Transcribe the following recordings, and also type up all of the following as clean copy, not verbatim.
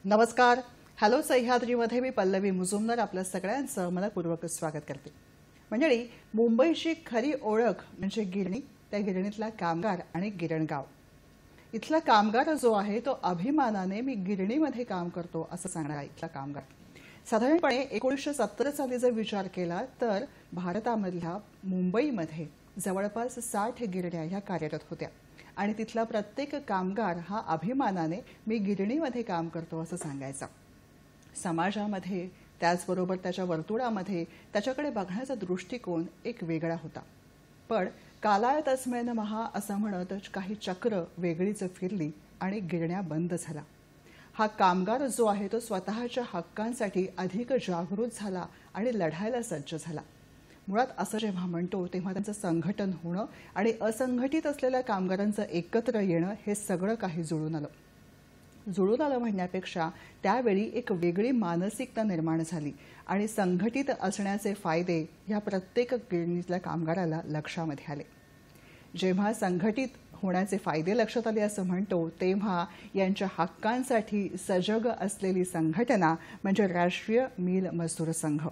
नमस्कार. हॅलो सह्याद्रीमध्ये मी पल्लवी मुजुमदार आपल्या सगळ्यांचं मनपूर्वक स्वागत करते. मंडळी, मुंबईची खरी ओळख म्हणजे गिरणी, त्या गिरणीतला कामगार आणि गिरणगाव. इथला कामगार जो आहे तो अभिमानाने मी गिरणीमध्ये काम करतो असं सांगणारा इथला कामगार. साधारणपणे 1970 साली जर विचार केला तर भारतामधल्या मुंबईमध्ये जवळपास 60 गिरण्या ह्या कार्यरत होत्या आणि तिथला प्रत्येक कामगार हा अभिमानाने मी गिरणीमध्ये काम करतो असं सांगायचा. समाजामध्ये त्याचबरोबर त्याच्या वर्तुळामध्ये त्याच्याकडे बघण्याचा दृष्टिकोन एक वेगळा होता. पण कालाय तस्मेन महा असं म्हणत काही चक्र वेगळीच फिरली आणि गिरण्या बंद झाला. हा कामगार जो आहे तो स्वतःच्या हक्कांसाठी अधिक जागृत झाला आणि लढायला सज्ज झाला. मुळात असं जेव्हा म्हणतो तेव्हा त्यांचं संघटन होणं आणि असंघटित असलेल्या कामगारांचं एकत्र येणं हे सगळं काही जुळून आलं म्हणण्यापेक्षा त्यावेळी एक वेगळी मानसिकता निर्माण झाली आणि संघटित असण्याचे फायदे ह्या प्रत्येक गिरणीतल्या कामगाराला लक्षामध्ये आले. जेव्हा संघटित होण्याचे फायदे लक्षात आले असं म्हणतो तेव्हा यांच्या हक्कांसाठी सजग असलेली संघटना म्हणजे राष्ट्रीय मिल मजदूर संघ.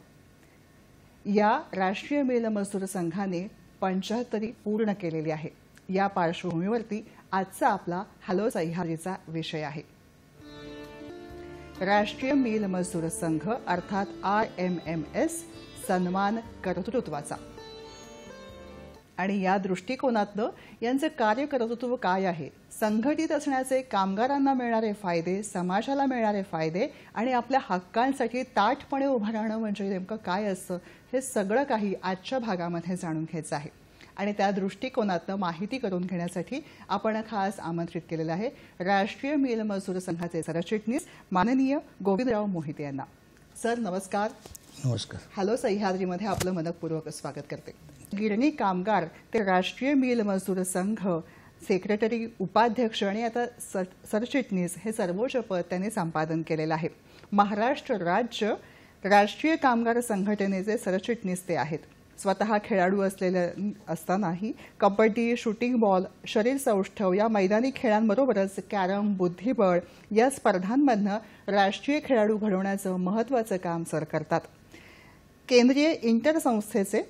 या राष्ट्रीय मिल मजदूर संघाने 75 पूर्ण केलेली आहे. या पार्श्वभूमीवरती आजचा आपला हॅलो सह्याद्रीचा विषय आहे राष्ट्रीय मिल मजदूर संघ अर्थात RMMS सन्मान कर्तृत्वाचा. आणि या दृष्टिकोनातनं यांचे कार्यकर्तृत्व काय आहे, संघटित असण्याचे कामगारांना मिळणारे फायदे, समाजाला मिळणारे फायदे आणि आपल्या हक्कांसाठी ताठपणे उभं राहणं म्हणजे नेमकं काय असतं हे सगळं काही आजच्या भागामध्ये जाणून घ्यायचं आहे. आणि त्या दृष्टिकोनातनं माहिती करून घेण्यासाठी आपण खास आमंत्रित केलेलं आहे राष्ट्रीय मिल मजदूर संघाचे सरचिटणीस माननीय गोविंदराव मोहिते यांना. सर नमस्कार. नमस्कार. हॅलो सह्याद्रीमध्ये आपलं मनपूर्वक स्वागत करते. गिरणी कामगार ते राष्ट्रीय मिल मजदूर संघ सेक्रेटरी, उपाध्यक्ष आणि आता सरचिटणीस हे सर्वोच्च पद त्यांनी संपादन केलेलं आहे. महाराष्ट्र राज्य राष्ट्रीय कामगार संघटनेचे सरचिटणीस ते आहेत. स्वतः खेळाडू असतानाही कबड्डी, शूटिंग बॉल, शरीर सौष्ठव या मैदानी खेळांबरोबरच कॅरम, बुद्धिबळ या स्पर्धांमधनं राष्ट्रीय खेळाडू घडवण्याचं महत्त्वाचं काम सर करतात. केंद्रीय इंटर संस्थेचे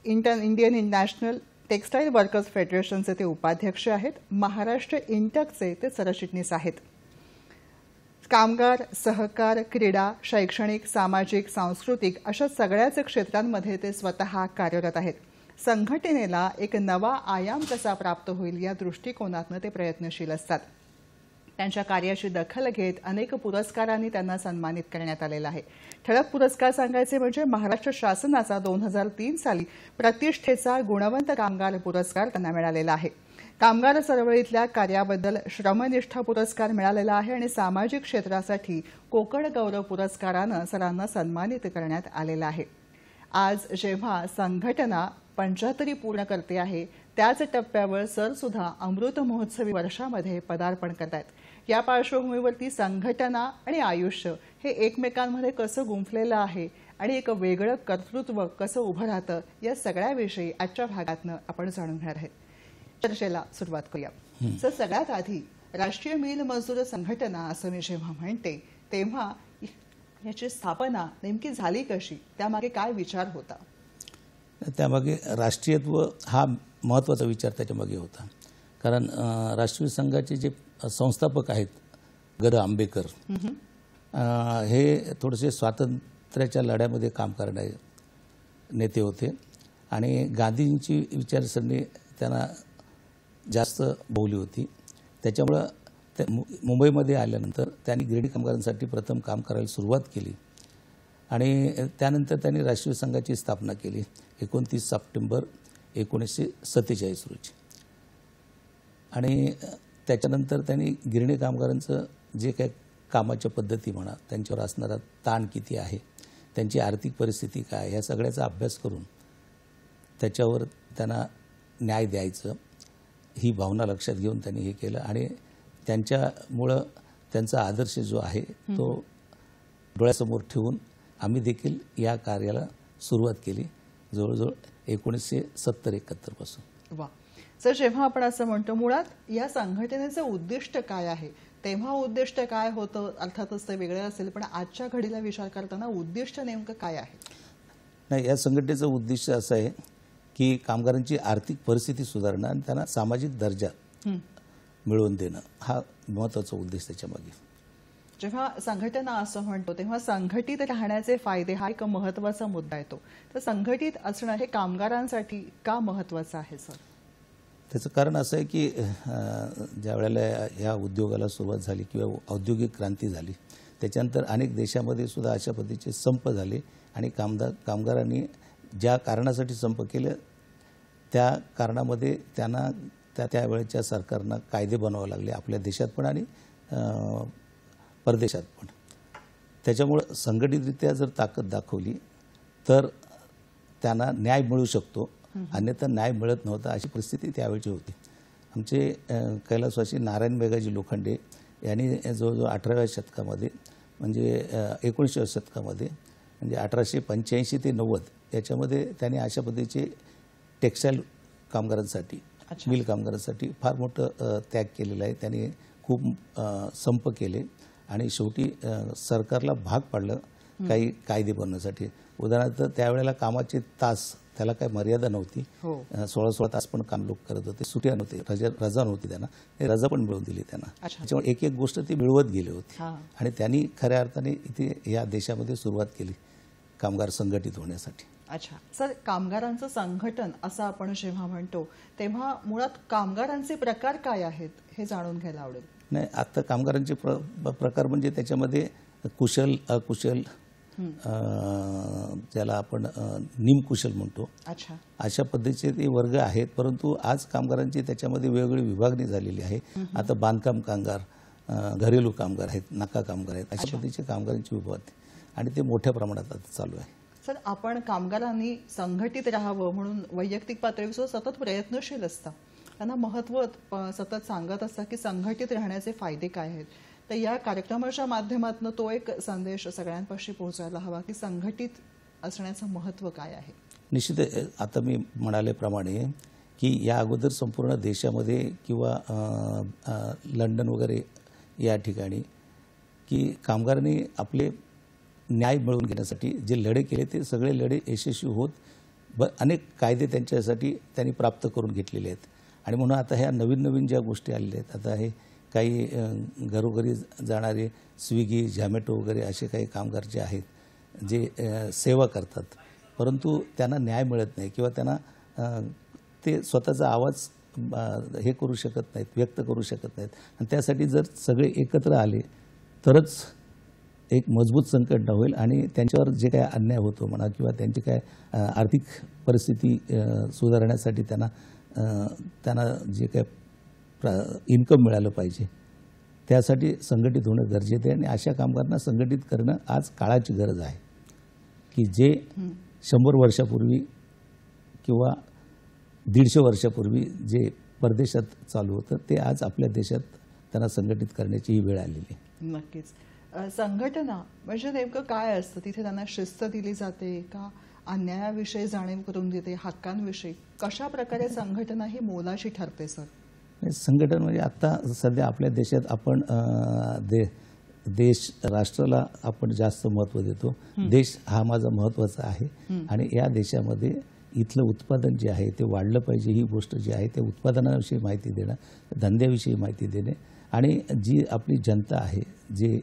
इंडियन नॅशनल टेक्सटाईल वर्कर्स फेडरेशनचे ते उपाध्यक्ष आहेत. महाराष्ट्र इंटकचे ते सरचिटणीस आहेत. कामगार, सहकार, क्रीडा, शैक्षणिक, सामाजिक, सांस्कृतिक अशा सगळ्याच क्षेत्रांमध्ये ते स्वतः कार्यरत आहेत. संघटनेला एक नवा आयाम कसा प्राप्त होईल या दृष्टिकोनातनं ते प्रयत्नशील असतात. त्यांच्या कार्याची दखल घेत अनेक पुरस्कारांनी त्यांना सन्मानित करण्यात आलेला आहे. ठळक पुरस्कार सांगायचे म्हणजे महाराष्ट्र शासनाचा 2003 साली प्रतिष्ठेचा गुणवंत कामगार पुरस्कार त्यांना मिळालेला आहे. कामगार चळवळीतल्या कार्याबद्दल श्रमनिष्ठा पुरस्कार मिळालेला आहे आणि सामाजिक क्षेत्रासाठी कोकण गौरव पुरस्कारानं सरांना सन्मानित करण्यात आलेला आहे. आज जेव्हा संघटना 75 पूर्ण करते आहे त्याच टप्प्यावर सर सुद्धा अमृत महोत्सवी वर्षामध्ये पदार्पण करतात. या पार्श्वभूमीवरती संघटना आणि आयुष्य हे एकमेकांमध्ये कसं गुंफलेलं आहे आणि एक वेगळं कर्तृत्व कसं उभं राहतं या सगळ्याविषयी आजच्या भागातनं आपण जाणून घेणार आहोत. चर्चेला सुरुवात करूया. सर, सगळ्यात आधी राष्ट्रीय मिल मजदूर संघटना असं मी जेव्हा म्हणते तेव्हा याची स्थापना नेमकी झाली कशी, त्यामागे काय विचार होता? त्यामागे राष्ट्रीयत्व हा महत्त्वाचा विचार त्याच्यामागे होता. कारण राष्ट्रीय संघाचे जे संस्थापक आहेत ग. आंबेकर हे थोडेसे स्वातंत्र्याच्या लढ्यामध्ये काम करणारे नेते होते आणि गांधींची विचारसरणी त्यांना जास्त भावली होती. त्याच्यामुळं मुंबईमध्ये आल्यानंतर त्यांनी गिरणी कामगारांसाठी प्रथम काम करायला सुरुवात केली आणि त्यानंतर त्यांनी राष्ट्रीय संघाची स्थापना केली 29 सप्टेंबर 1947 रोजी. आणि त्याच्यानंतर त्यांनी गिरणी कामगारांचं जे काही कामाच्या पद्धती म्हणा, त्यांच्यावर असणारा ताण किती आहे, त्यांची आर्थिक परिस्थिती काय, या सगळ्याचा अभ्यास करून त्याच्यावर त्यांना न्याय द्यायचं ही भावना लक्षात घेऊन त्यांनी हे केलं आणि त्यांच्यामुळं त्यांचा आदर्श जो आहे तो डोळ्यासमोर ठेवून आम्ही देखील या कार्याला सुरुवात केली जवळजवळ 1970-71 पासून. वा सर, जेव्हा आपण असं म्हणतो मुळात या संघटनेचं उद्दिष्ट काय आहे, तेव्हा उद्दिष्ट काय होतं अर्थातच ते वेगळं असेल, पण आजच्या घडीला विचार करताना उद्दिष्ट नेमकं काय आहे? नाही, या संघटनेचं उद्दिष्ट असं आहे की कामगारांची आर्थिक परिस्थिती सुधारणं आणि त्यांना सामाजिक दर्जा मिळवून देणं हा महत्त्वाचा उद्देश त्याच्यामागे. जेव्हा संघटना असं म्हणतो तेव्हा संघटित राहण्याचे फायदे हा एक महत्त्वाचा मुद्दा येतो. तर संघटित असणं हे कामगारांसाठी का महत्त्वाचं आहे सर? त्याचं कारण असं आहे की ज्या वेळेला ह्या उद्योगाला सुरुवात झाली किंवा औद्योगिक क्रांती झाली त्याच्यानंतर अनेक देशामध्ये सुद्धा अशा पद्धतीचे संप झाले आणि कामगारांनी ज्या कारणासाठी संप केले त्या कारणामध्ये त्यांना त्यावेळेच्या सरकारनं कायदे बनवावे लागले, आपल्या देशात पण आणि परदेशात पण. त्याच्यामुळं संघटितरित्या जर ताकद दाखवली तर त्यांना न्याय मिळू शकतो, अन्यथा न्याय मिळत नव्हता अशी परिस्थिती त्यावेळची होती. आमचे कैलासवासी नारायण मेघाजी लोखंडे यांनी जवळजवळ 18व्या शतकामध्ये म्हणजे 19व्या शतकामध्ये म्हणजे 1885 ते 90 याच्यामध्ये त्यांनी अशा पद्धतीचे टेक्स्टाईल कामगारांसाठी, मिल कामगारांसाठी फार मोठं त्याग केलेला आहे. त्यांनी खूप संप केले आणि शेवटी सरकारला भाग पाडलं काही कायदे बनवण्यासाठी. उदाहरणार्थ त्यावेळेला कामाचे तास त्याला काही मर्यादा नव्हती. 16-16 तास पण काम लोक करत होते, सुट्या नव्हते, रजा नव्हती त्यांना, हे रजा पण मिळवून दिली त्यांना. त्याच्यामुळे एक एक गोष्ट ती मिळवत गेली होती आणि त्यांनी खऱ्या अर्थाने इथे या देशामध्ये सुरुवात केली कामगार संघटित होण्यासाठी. अच्छा सर, कामगारांचं संघटन असं आपण जेव्हा म्हणतो तेव्हा मुळात कामगारांचे प्रकार काय आहेत हे जाणून घ्यायला आवडेल. नाही, आता कामगारांचे प्रकार म्हणजे त्याच्यामध्ये कुशल, अकुशल, ज्याला आपण निमकुशल म्हणतो, अशा पद्धतीचे ते वर्ग आहेत. परंतु आज कामगारांची त्याच्यामध्ये वेगवेगळी विभागणी झालेली आहे. आता बांधकाम कामगार, घरेलू कामगार आहेत, नाका कामगार आहेत, अशा पद्धतीचे कामगारांची विभागणी आणि ते मोठ्या प्रमाणात आता चालू आहे. सर, आपण कामगारांनी संघटित राहावं म्हणून वैयक्तिक पातळीवर सतत प्रयत्नशील असता, त्यांना महत्त्व सतत सांगत असता की संघटित राहण्याचे फायदे काय आहेत. तर या कार्यक्रमाच्या माध्यमातून तो एक संदेश सगळ्यांपाशी पोहोचायला हवा की संघटित असण्याचं महत्त्व काय आहे. निश्चित, आता मी म्हणाल्याप्रमाणे की या अगोदर संपूर्ण देशामध्ये किंवा लंडन वगैरे या ठिकाणी की कामगारांनी आपले न्याय मिळवून घेण्यासाठी जे लढे केले ते सगळे लढे यशस्वी होत अनेक कायदे त्यांच्यासाठी त्यांनी प्राप्त करून घेतलेले आहेत. आणि म्हणून आता ह्या नवीन नवीन ज्या गोष्टी आलेल्या आहेत, आता हे काही घरोघरी जाणारे स्विगी, झॅमॅटो वगैरे असे काही कामगार जे आहेत जे सेवा करतात, परंतु त्यांना न्याय मिळत नाही किंवा त्यांना ते स्वतःचा आवाज हे करू शकत नाहीत, व्यक्त करू शकत नाहीत. आणि त्यासाठी जर सगळे एकत्र आले तरच एक मजबूत संघटना होईल आणि त्यांच्यावर जे काय अन्याय होतो म्हणा किंवा त्यांची काय आर्थिक परिस्थिती सुधारण्यासाठी त्यांना जे काय इन्कम मिळालं पाहिजे त्यासाठी संघटित होणं गरजेचं आहे. आणि अशा कामगारांना संघटित करणं आज काळाची गरज आहे की जे 100 वर्षापूर्वी किंवा 150 वर्षापूर्वी जे परदेशात चालू होतं ते आज आपल्या देशात त्यांना संघटित करण्याची ही वेळ आलेली आहे. नक्कीच. संघटना म्हणजे नेमकं काय असतं? तिथे त्यांना शिस्त दिली जाते का? अन्यायाविषयी जाणीव करून देते, हक्कांविषयी? कशा प्रकारे संघटना ही मोलाची ठरते सर? संघटन म्हणजे आता सध्या आपल्या देशात आपण देश राष्ट्राला आपण जास्त महत्त्व देतो. देश हा माझा महत्त्वाचा आहे आणि या देशामध्ये इथलं उत्पादन जे आहे ते वाढलं पाहिजे ही गोष्ट जी आहे त्या उत्पादनाविषयी माहिती देणं, धंद्याविषयी माहिती देणे आणि जी आपली जनता आहे, जे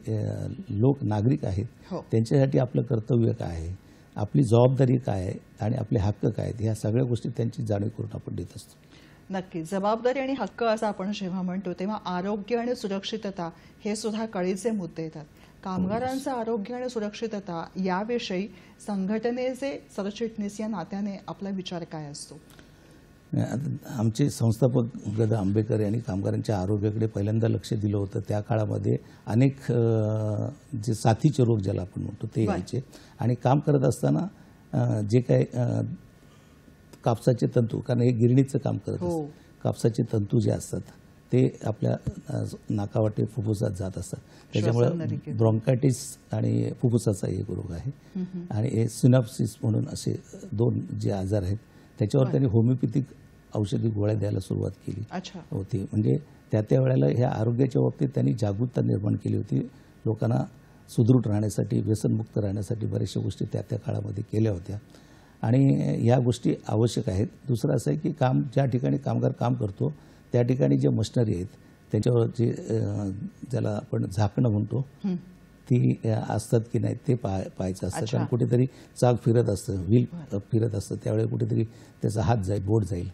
लोक नागरिक आहेत त्यांच्यासाठी आपलं कर्तव्य काय आहे आपली जबाबदारी काय आहे आणि आपले हक्क काय आहेत ह्या सगळ्या गोष्टी त्यांची जाणीव करून आपण देत असतो. नक्की. जबाबदारी आणि हक्क असं आपण जेव्हा म्हणतो तेव्हा आरोग्य आणि सुरक्षितता हे सुद्धा कळीचे मुद्दे येतात. कामगारांचं आरोग्य आणि सुरक्षितता याविषयी संघटनेचे सरचिटणीस या नात्याने आपला विचार काय असतो? आमचे संस्थापक ग. आंबेडकर यांनी कामगारांच्या आरोग्याकडे पहिल्यांदा लक्ष दिलं होतं. त्या काळामध्ये अनेक जे साथीचे रोग ज्याला आपण म्हणतो ते यायचे आणि काम करत असताना जे काही कापसाचे तंतू, कारण हे गिरणीचं काम करत असतं, कापसाचे तंतू जे असतात ते आपल्या नाकावाटे फुफ्फुसात जात असतात. त्याच्यामुळे ब्रॉन्कायटिस आणि फुफ्फुसाचा एक रोग आहे आणि हे सिनॉप्सिस म्हणून असे 2 जे आजार आहेत त्याच्यावर त्यांनी होमिओपॅथिक औषधी गोळ्या द्यायला सुरुवात केली होती. म्हणजे त्या वेळेला ह्या आरोग्याच्या बाबतीत त्यांनी जागरूकता निर्माण केली होती. लोकांना सुदृढ राहण्यासाठी, व्यसनमुक्त राहण्यासाठी बऱ्याचशा गोष्टी त्या काळामध्ये केल्या होत्या आणि ह्या गोष्टी आवश्यक आहेत. दुसरं असं आहे की ज्या ठिकाणी कामगार काम करतो त्या ठिकाणी जे मशिनरी आहेत त्याच्यावर जे ज्याला आपण झाकणं म्हणतो ती असतात की नाही ते पाहायचं असतं. कारण कुठेतरी चाक फिरत असतं, व्हील फिरत असतं, त्यावेळी कुठेतरी त्याचा हात जाईल, बोट जाईल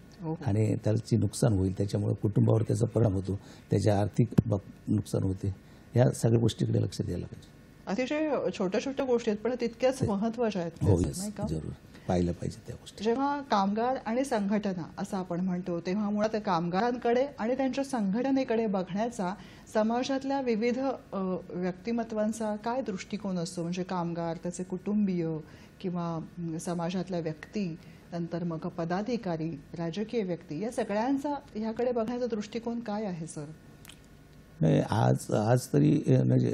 आणि त्याची नुकसान होईल. त्याच्यामुळे कुटुंबावर त्याचा परिणाम होतो, त्याच्या आर्थिक नुकसान होते. या सगळ्या गोष्टीकडे लक्ष द्यायला पाहिजे. अतिशय छोट्या छोट्या गोष्टी आहेत पण तितक्याच महत्त्वाच्या आहेत. हो, जरूर पाहिलं पाहिजे त्या गोष्टी. जेव्हा कामगार आणि संघटना असं आपण म्हणतो तेव्हा मुळात कामगारांकडे आणि त्यांच्या संघटनेकडे बघण्याचा समाजातल्या विविध व्यक्तिमत्वांचा काय दृष्टिकोन असतो? म्हणजे कामगार, त्याचे कुटुंबीय किंवा समाजातल्या व्यक्ती, नंतर मग पदाधिकारी, राजकीय व्यक्ती, या सगळ्यांचा ह्याकडे बघण्याचा दृष्टिकोन काय आहे सर? नाही, आज तरी म्हणजे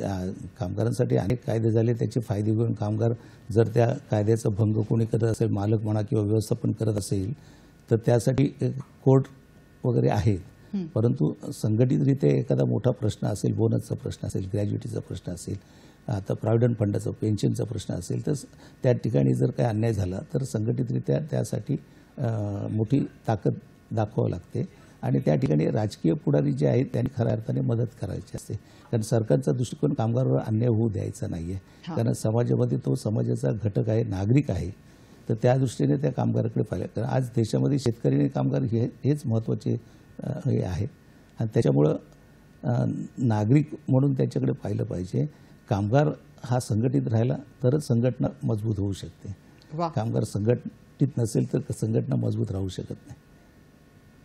कामगारांसाठी अनेक कायदे झाले. त्याचे फायदे घेऊन कामगार जर त्या कायद्याचा भंग कोणी करत असेल, मालक म्हणा किंवा व्यवस्थापन करत असेल, तर त्यासाठी कोर्ट वगैरे आहेत. परंतु संघटितरित्या एखादा मोठा प्रश्न असेल, बोनसचा प्रश्न असेल, ग्रॅज्युटीचा प्रश्न असेल, आता प्रॉव्हिडंट फंडाचा, पेन्शनचा प्रश्न असेल, तर त्या ठिकाणी जर काही अन्याय झाला तर संघटितरित्या त्यासाठी मोठी ताकद दाखवावी लागते आणि त्या ठिकाणी राजकीय पुढारी जे आहेत त्यांनी खऱ्या अर्थाने मदत करायची असते. कारण सरकारचा दृष्टिकोन कामगारावर अन्याय होऊ द्यायचा नाही आहे. कारण समाजामध्ये तो समाजाचा घटक आहे, नागरिक आहे. तर त्या दृष्टीने त्या कामगाराकडे पाहिलं. कारण आज देशामध्ये शेतकरी आणि कामगार हेच महत्त्वाचे हे आहेत आणि त्याच्यामुळं नागरिक म्हणून त्याच्याकडे पाहिलं पाहिजे. कामगार हा संघटित राहिला तरच संघटना मजबूत होऊ शकते. कामगार संघटित नसेल तर संघटना मजबूत राहू शकत नाही.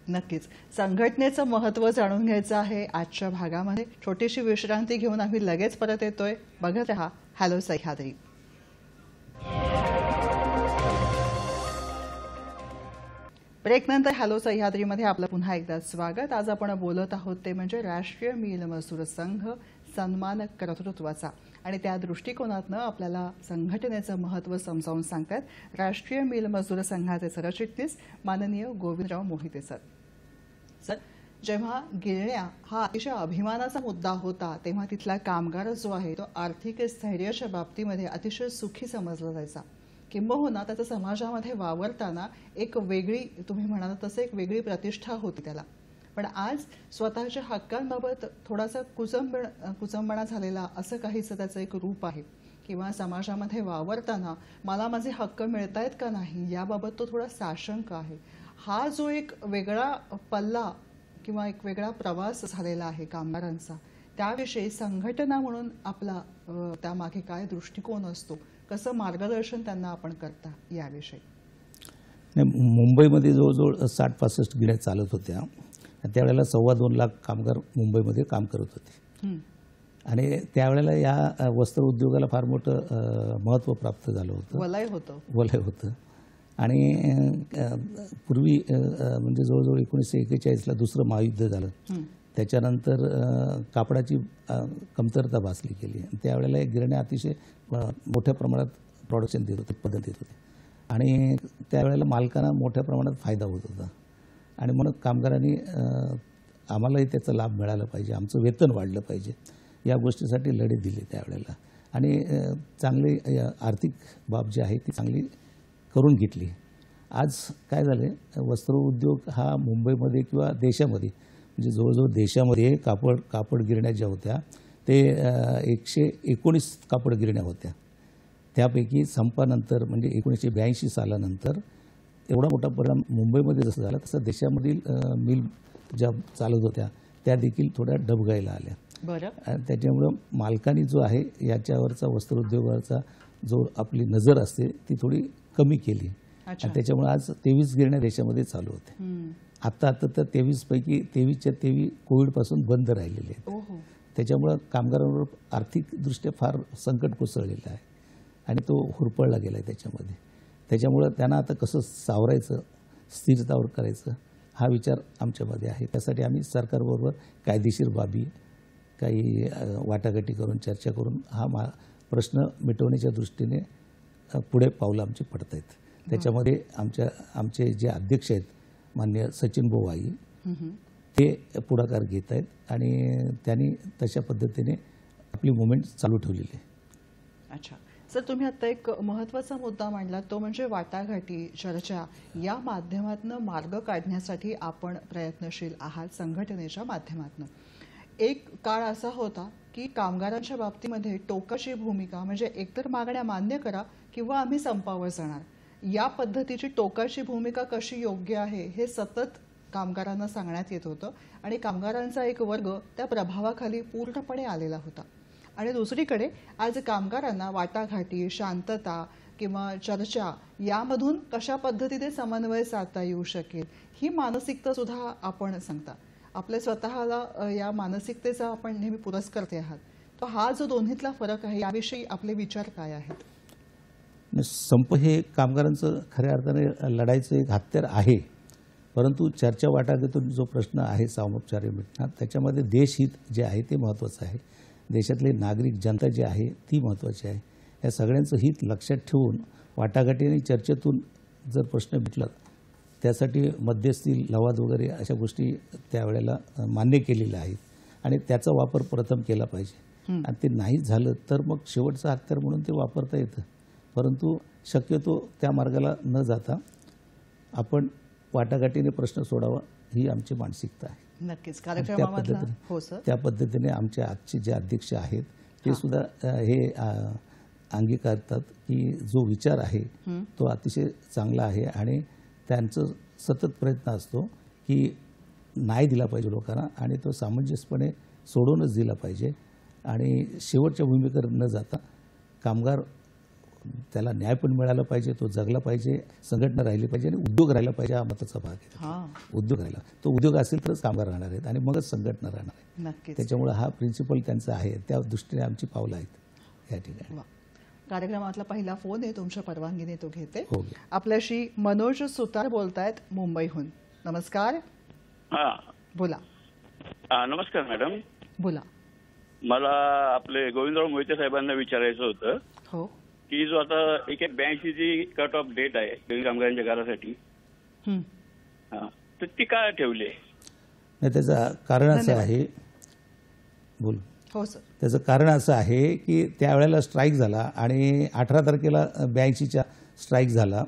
नक्कीच. संघटनेचं महत्त्व जाणून घ्यायचं आहे आजच्या भागामध्ये. छोटीशी विश्रांती घेऊन आम्ही लगेच परत येतोय. बघत रहा हॅलो सह्याद्री. ब्रेकनंतर हॅलो सह्याद्रीमध्ये आपलं पुन्हा एकदा स्वागत. आज आपण बोलत आहोत ते म्हणजे राष्ट्रीय मिल मजदूर संघ सन्मान कर्तृत्वाचा आणि त्या दृष्टिकोनातनं आपल्याला संघटनेचं महत्त्व समजावून सांगतात राष्ट्रीय मिल मजदूर संघाचे सरचिटणीस माननीय गोविंदराव मोहिते सर. सर, जेव्हा गिरण्या हा अतिशय अभिमानाचा मुद्दा होता तेव्हा तिथला कामगार जो आहे तो आर्थिक स्थैर्याच्या बाबतीमध्ये अतिशय सुखी समजला जायचा. किंबहुना त्याचा समाजामध्ये वावरताना एक वेगळी, तुम्ही म्हणाला तसं एक वेगळी प्रतिष्ठा होती त्याला. पण आज स्वतःच्या हक्कांबाबत थोडासा कुचंबणा झालेला असं काहीचं त्याचं एक रूप आहे किंवा समाजामध्ये वावरताना मला माझे हक्क मिळत आहेत का नाही याबाबत तो थोडा साशंक आहे. हा जो एक वेगळा पल्ला किंवा एक वेगळा प्रवास झालेला आहे कामगारांचा, त्याविषयी संघटना म्हणून आपला त्यामागे काय दृष्टिकोन असतो, कसं मार्गदर्शन त्यांना आपण करता याविषयी? मुंबईमध्ये जवळजवळ 60-65 गिरण्या चालत होत्या. त्यावेळेला 2.25 लाख कामगार मुंबईमध्ये काम करत होते आणि त्यावेळेला या वस्त्र उद्योगाला फार मोठं महत्त्व प्राप्त झालं होतं, वलय होतं. आणि पूर्वी म्हणजे जवळजवळ 1941ला दुसरं महायुद्ध झालं. त्याच्यानंतर कापडाची कमतरता भासली गेली. त्यावेळेला गिरण्या अतिशय मोठ्या प्रमाणात प्रोडक्शन देत होते, उत्पादन देत होते आणि त्यावेळेला मालकांना मोठ्या प्रमाणात फायदा होत होता आणि म्हणून कामगारांनी आम्हालाही त्याचा लाभ मिळाला पाहिजे, आमचं वेतन वाढलं पाहिजे या गोष्टीसाठी लढे दिले त्यावेळेला आणि चांगली आर्थिक बाब जी आहे ती चांगली करून घेतली. आज काय झालं आहे, वस्त्र उद्योग हा मुंबईमध्ये किंवा देशामध्ये म्हणजे जवळजवळ देशामध्ये कापड गिरण्या ज्या होत्या ते 119 कापड गिरण्या होत्या त्यापैकी संपानंतर म्हणजे 1982 सालानंतर एवढा मोठा परिणाम मुंबईमध्ये जसं झाला तसं देशामधील मिल ज्या चालत होत्या त्या देखील थोड्या डबघाईला आल्या. बरं. आणि त्याच्यामुळं मालकानी जो आहे याच्यावरचा वस्त्रोद्योगावरचा जो आपली नजर असते ती थोडी कमी केली. अच्छा. आणि त्याच्यामुळे आज 23 गिरण्या देशामध्ये चालू होते. आता तर 23 पैकी 23च्या 23 कोविडपासून बंद राहिलेले आहेत. ओहो. त्याच्यामुळं कामगारांवर आर्थिकदृष्ट्या फार संकट कोसळलेलं आहे आणि तो हुरपळला गेला आहे त्याच्यामध्ये. त्याच्यामुळं त्यांना आता कसं सावरायचं, स्थिरतावर करायचं हा विचार आमच्यामध्ये आहे. त्यासाठी आम्ही सरकारबरोबर कायदेशीर बाबी काही वाटाघाटी करून चर्चा करून हा प्रश्न मिटवण्याच्या दृष्टीने पुढे पावलं आमची पडत आहेत. त्याच्यामध्ये आमचे जे अध्यक्ष आहेत माननीय सचिन बोवाई ते पुढाकार घेत आहेत आणि त्यांनी तशा पद्धतीने आपली मुवमेंट चालू ठेवलेली आहे. अच्छा सर, तुम्ही आता एक महत्त्वाचा मुद्दा मांडला तो म्हणजे वाटाघाटी, चर्चा या माध्यमातून मार्ग काढण्यासाठी आपण प्रयत्नशील आहात संघटनेच्या माध्यमातून. एक काळ असा होता की कामगारांच्या बाबतीमध्ये टोकाची भूमिका म्हणजे एकतर मागण्या मान्य करा किंवा आम्ही संपावर जाणार, या पद्धतीची टोकाची भूमिका कशी योग्य आहे हे सतत कामगारांना सांगण्यात येत होतं आणि कामगारांचा एक वर्ग त्या प्रभावाखाली पूर्णपणे आलेला होता. आणि दुसरीकडे आज कामगारांना वाटाघाटी, शांतता किंवा चर्चा यामधून कशा पद्धतीने समन्वय साधता येऊ शकेल ही मानसिकता सुद्धा आपण सांगता. आपल्या स्वतःला या मानसिकतेचा आपण नेहमी पुरस्कर्ते आहात. तर हा जो दोन्हीतला फरक आहे याविषयी आपले विचार काय आहेत? संप हे कामगारांचं खऱ्या अर्थाने लढाईचं एक हत्यार आहे, परंतु चर्चा वाटाघाटीतून जो प्रश्न आहे सामोपचार्य मिटणार त्याच्यामध्ये देशहित जे आहे ते महत्त्वाचं आहे. देशातले नागरिक जनता जी आहे ती महत्त्वाची आहे. या सगळ्यांचं हित लक्षात ठेवून वाटाघाटी आणि चर्चेतून जर प्रश्न मिटला त्यासाठी मध्यस्थी, लवाद वगैरे अशा गोष्टी त्यावेळेला मान्य केलेल्या आहेत आणि त्याचा वापर प्रथम केला पाहिजे. आणि ते नाही झालं तर मग शेवटचं हत्यार म्हणून ते वापरता येतं, परंतु शक्यतो त्या मार्गाला न जाता आपण वाटाघाटीने प्रश्न सोडावा ही आमची मानसिकता आहे. नक्कीच. कार्यक्रमामधला हो सर, त्या पद्धतीने आमचे आजचे जे अध्यक्ष आहेत ते सुद्धा हे अंगीकारतात की जो विचार आहे तो अतिशय चांगला आहे आणि त्यांचं सतत प्रयत्न असतो की न्याय दिला पाहिजे लोकांना आणि तो सामंजस्यपणे सोडूनच दिला पाहिजे आणि शेवटच्या भूमिकेवर न जाता कामगार त्याला न्याय पण मिळाला पाहिजे, तो जगला पाहिजे, संघटना राहिली पाहिजे आणि उद्योग राहिला पाहिजे. हा महत्त्वाचा भाग आहे. उद्योग राहिला, तो उद्योग असेल तरच कामगार राहणार आहेत आणि मगच संघटना राहणार आहे. नक्कीच. त्याच्यामुळे हा प्रिन्सिपल त्यांचा आहे, त्या दृष्टीने आमची पावलं आहेत या ठिकाणी. कार्यक्रमातला पहिला फोन आहे, तुमच्या परवानगीने तो घेते. हो. आपल्याशी मनोज सुतार बोलतायत मुंबईहून. नमस्कार. बोला. नमस्कार मॅडम. बोला. मला आपले गोविंदराव मोहिते साहेबांना विचारायचं होतं हो की जो आता 82 जी कट ऑफ डेट आहे गरीब कामगारांच्या घरासाठी तर ती काय ठेवली? नाही, त्याचं कारण असं आहे. बोल. हो सर. त्याचं कारण असं आहे की त्यावेळेला स्ट्राईक झाला आणि 18 तारखेला 82च्या स्ट्राईक झाला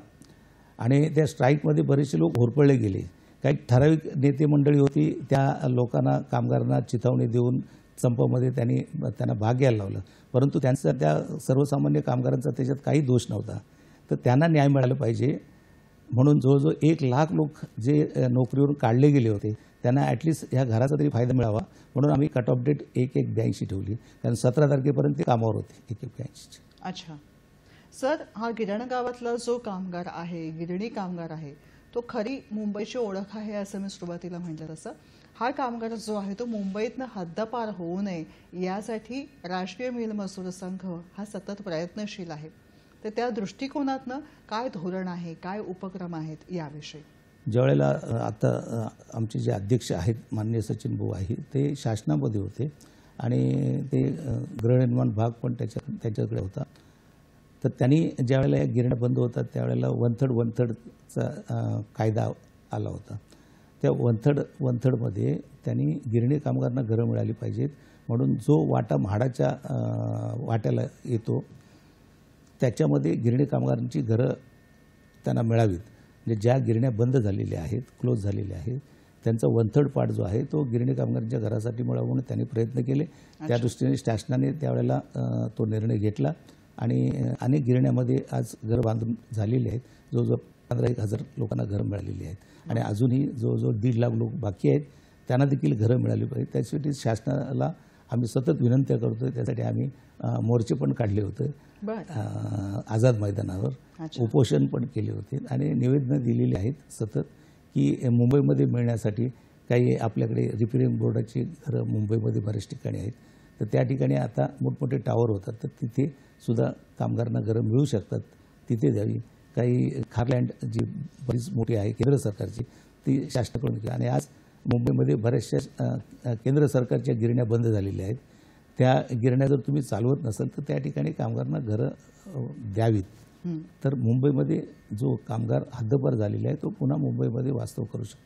आणि त्या स्ट्राईकमध्ये बरेचसे लोक होरपळले गेले. काही ठराविक नेते मंडळी होती, त्या लोकांना कामगारांना चिथावणी देऊन संपामध्ये त्यांना भाग घ्यायला लावलं, परंतु त्यांचा त्या सर्वसामान्य कामगारांचा त्याच्यात काही दोष नव्हता. तर त्यांना न्याय मिळाला पाहिजे म्हणून जवळजवळ 1 लाख लोक जे नोकरीवरून काढले गेले होते त्यांना ॲटलिस्ट ह्या घराचा तरी फायदा मिळावा म्हणून आम्ही कट ऑफ डेट 1/1/82 ठेवली, कारण 17 तारखेपर्यंत ते कामावर होते 1/1/82. अच्छा सर, हा गिरण गावातला जो कामगार आहे, गिरणी कामगार आहे, तो खरी मुंबईची ओळख आहे असं मी सुरुवातीला म्हटलं तसं. हा कामगार जो आहे तो मुंबईतनं हद्दपार होऊ नये यासाठी राष्ट्रीय मिल मजूर संघ हा सतत प्रयत्नशील आहे. तर त्या दृष्टिकोनातनं काय धोरण आहे, काय उपक्रम आहेत याविषयी? ज्यावेळेला आता आमचे जे अध्यक्ष आहेत माननीय सचिन भाऊ आहे ते शासनामध्ये होते आणि ते गृहनिर्माण भाग पण त्यांच्याकडे होता. तर त्यांनी ज्यावेळेला या गिरण्या बंद होतात त्यावेळेला 1/3 कायदा आला होता. त्या 1/3 त्यांनी गिरणी कामगारांना घरं मिळाली पाहिजेत म्हणून जो वाटा म्हाडाच्या वाट्याला येतो त्याच्यामध्ये गिरणी कामगारांची घरं त्यांना मिळावीत. म्हणजे ज्या गिरण्या बंद झालेल्या आहेत, क्लोज झालेल्या आहेत, त्यांचा 1/3 पार्ट जो आहे तो गिरणी कामगारांच्या घरासाठी मिळावा म्हणून त्यांनी प्रयत्न केले. त्या दृष्टीने शासनाने त्यावेळेला तो निर्णय घेतला आणि अनेक गिरण्यामध्ये आज घर बांधून झालेले आहेत. जवळजवळ 15,000 लोकांना घरं मिळालेली आहेत आणि अजूनही जवळजवळ 1.5 लाख लोक बाकी आहेत, त्यांना देखील घरं मिळाली पाहिजे. त्यासाठी शासनाला आम्ही सतत विनंत्या करतोय. त्यासाठी आम्ही मोर्चे पण काढले होते आझाद मैदानावर, उपोषण पण केले होते आणि निवेदनं दिलेली आहेत सतत की मुंबईमध्ये मिळण्यासाठी काही आपल्याकडे रिपेरिंग बोर्डाची घरं मुंबईमध्ये बऱ्याच ठिकाणी आहेत, तर त्या ठिकाणी आता मोठमोठे टावर होतात, तर तिथे सुद्धा कामगारांना घरं मिळू शकतात, तिथे द्यावी. काही खारलँड जी बरीच मोठी आहे केंद्र सरकारची, ती शासनाकडून केली. आणि आज मुंबईमध्ये बऱ्याचशा केंद्र सरकारच्या गिरण्या बंद झालेल्या आहेत. त्या गिरण्या जर तुम्ही चालवत नसाल तर त्या ठिकाणी कामगारांना घरं द्यावीत. तर मुंबईमध्ये जो कामगार हद्दपार झालेला आहे तो पुन्हा मुंबईमध्ये वास्तव करू शकतो.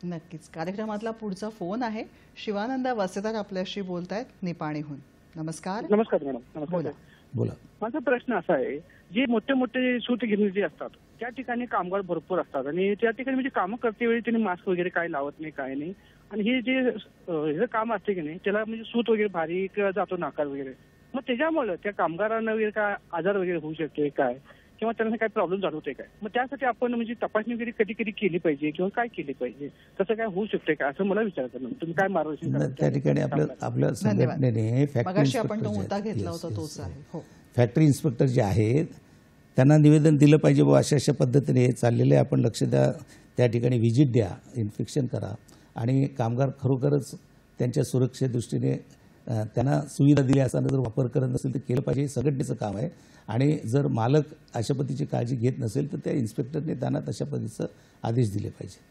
नक्कीच. कार्यक्रमातला पुढचा फोन आहे. शिवानंद वसेदार आपल्याशी बोलतायत निपाणीहून. नमस्कार. नमस्कार मॅडम. नमस्कार. बोला. माझा प्रश्न असा आहे, जे मोठे मोठे सूतगिरणी जे असतात त्या ठिकाणी कामगार भरपूर असतात आणि त्या ठिकाणी म्हणजे कामं करते वेळी त्यांनी मास्क वगैरे काय लावत नाही, काय नाही. आणि हे जे हे काम असते की नाही त्याला म्हणजे सूत वगैरे बारीक जातो नाकार वगैरे, मग त्याच्यामुळे त्या कामगारांना वगैरे काय आजार वगैरे होऊ शकते काय, किंवा त्यांना काय प्रॉब्लेम जाणवते काय, मग त्यासाठी आपण म्हणजे तपासणी वगैरे कधी कधी केली पाहिजे किंवा काय केली पाहिजे, तसं काय होऊ शकते का, असं मला विचारायचं. तुम्ही काय मार्गदर्शन कराल त्या ठिकाणी आपल्या संघटनेने फॅक्टरी इन्स्पेक्टर जे आहेत त्यांना निवेदन दिलं पाहिजे, बाबा अशा अशा पद्धतीने हे चाललेलं आहे, आपण लक्ष द्या, त्या ठिकाणी व्हिजिट द्या, इन्स्पेक्शन करा आणि कामगार खरोखरच त्यांच्या सुरक्षेदृष्टीने त्यांना सुविधा दिल्या असताना जर वापर करत नसेल तर केलं पाहिजे. हे संघटनेचं काम आहे. आणि जर मालक अशा पद्धतीची काळजी घेत नसेल तर त्या इन्स्पेक्टरने त्यांना तशा पद्धतीचं आदेश दिले पाहिजेत.